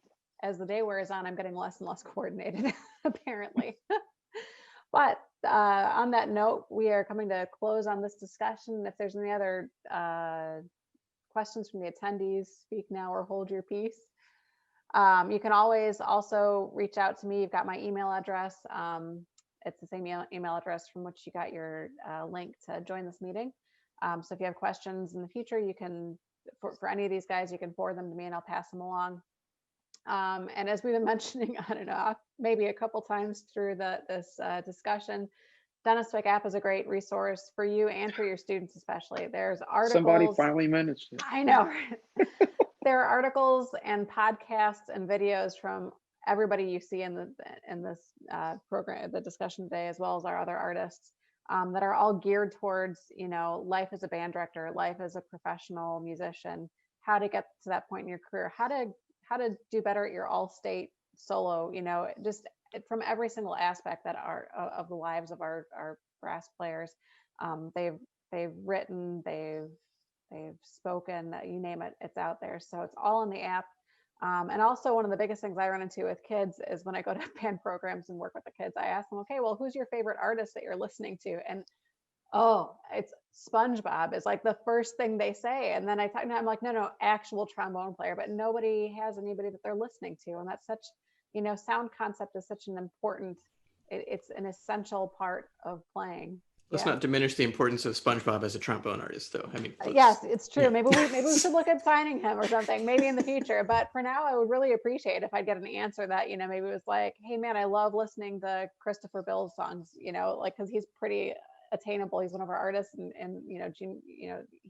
as the day wears on, I'm getting less and less coordinated, apparently. But on that note, we are coming to close on this discussion. If there's any other questions from the attendees, speak now or hold your peace. You can always also reach out to me. You've got my email address. it's the same email address from which you got your link to join this meeting. So if you have questions in the future, you can, for any of these guys, you can forward them to me and I'll pass them along. And as we've been mentioning on and off, maybe a couple times through this discussion, Denis Wick app is a great resource for you and for your students, especially. There's articles.
Somebody finally managed it.
I know. There are articles and podcasts and videos from everybody you see in this program, the discussion today, as well as our other artists, that are all geared towards, life as a band director, life as a professional musician, how to get to that point in your career, how to do better at your all-state solo, just from every single aspect that are of the lives of our brass players. They've written, they've spoken, you name it, it's out there. So it's all in the app. And also one of the biggest things I run into with kids is when I go to band programs and work with the kids, I ask them, okay, well, who's your favorite artist that you're listening to? And it's SpongeBob is like the first thing they say. And then I'm like, no, actual trombone player, but nobody has anybody that they're listening to. And that's such, sound concept is such an important, it's an essential part of playing.
Let's not diminish the importance of SpongeBob as a trombone artist, though. I mean,
yes, it's true.
Yeah.
Maybe we should look at signing him or something, maybe in the future. But for now, I would really appreciate if I'd get an answer that, maybe it was like, hey man, I love listening to Christopher Bill's songs, because he's pretty attainable. He's one of our artists, and he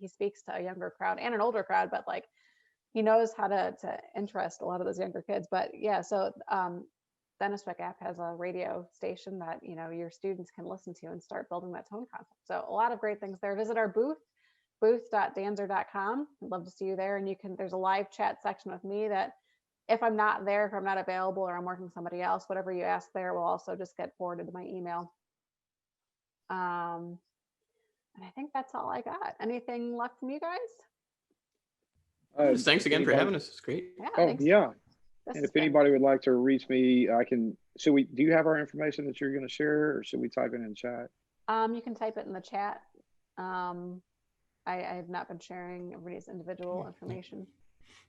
speaks to a younger crowd and an older crowd, but like he knows how to interest a lot of those younger kids. But yeah, so Denis Wick app has a radio station that your students can listen to and start building that tone concept. So a lot of great things there. Visit our booth.danzer.com. I'd love to see you there. And there's a live chat section with me that if I'm not there, if I'm not available or I'm working with somebody else, whatever you ask there will also just get forwarded to my email. And I think that's all I got. Anything left from you guys?
Thanks again for having us. It's great.
Yeah.
Oh, yeah.
This
And
is
if
good.
anybody would like to reach me, do you have our information that you're going to share, or should we type it in chat?
You can type it in the chat. I have not been sharing everybody's individual information.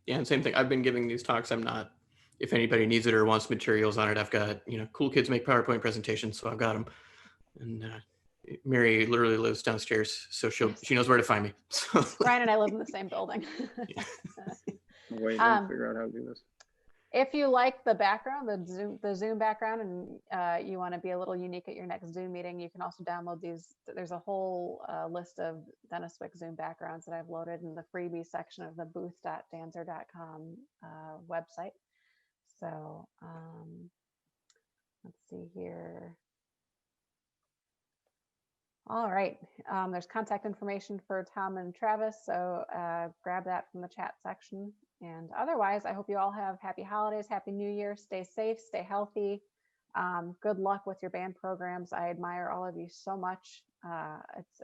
Yeah, and same thing. I've been giving these talks. I'm not, if anybody needs it or wants materials on it, I've got, cool kids make PowerPoint presentations, so I've got them. And Mary literally lives downstairs, so she knows where to find me. So,
Ryan and I live in the same building.
Wait, let me figure out how to do this.
If you like the background, the Zoom background, and you want to be a little unique at your next Zoom meeting, you can also download these. There's a whole list of Denis Wick Zoom backgrounds that I've loaded in the freebie section of the booth.danzer.com website. So let's see here. All right, there's contact information for Tom and Travis, so grab that from the chat section. And otherwise, I hope you all have happy holidays, happy New Year, stay safe, stay healthy. Good luck with your band programs. I admire all of you so much.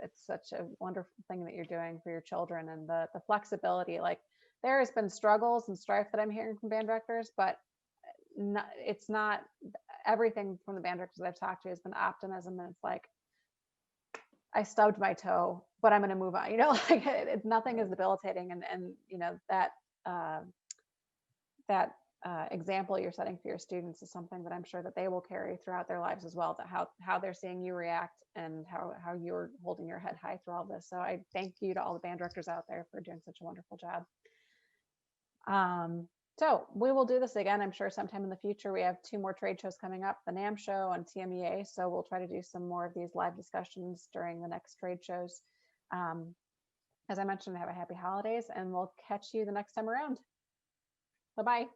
It's such a wonderful thing that you're doing for your children, and the flexibility. Like, there has been struggles and strife that I'm hearing from band directors, but it's not everything from the band directors that I've talked to has been optimism, and it's like, I stubbed my toe, but I'm going to move on. Nothing is debilitating, and that example you're setting for your students is something that I'm sure that they will carry throughout their lives as well. To how they're seeing you react and how you're holding your head high through all this. So I thank you to all the band directors out there for doing such a wonderful job. So we will do this again, I'm sure, sometime in the future. We have 2 more trade shows coming up, the NAMM show and TMEA. So we'll try to do some more of these live discussions during the next trade shows. As I mentioned, have a happy holidays, and we'll catch you the next time around. Bye-bye.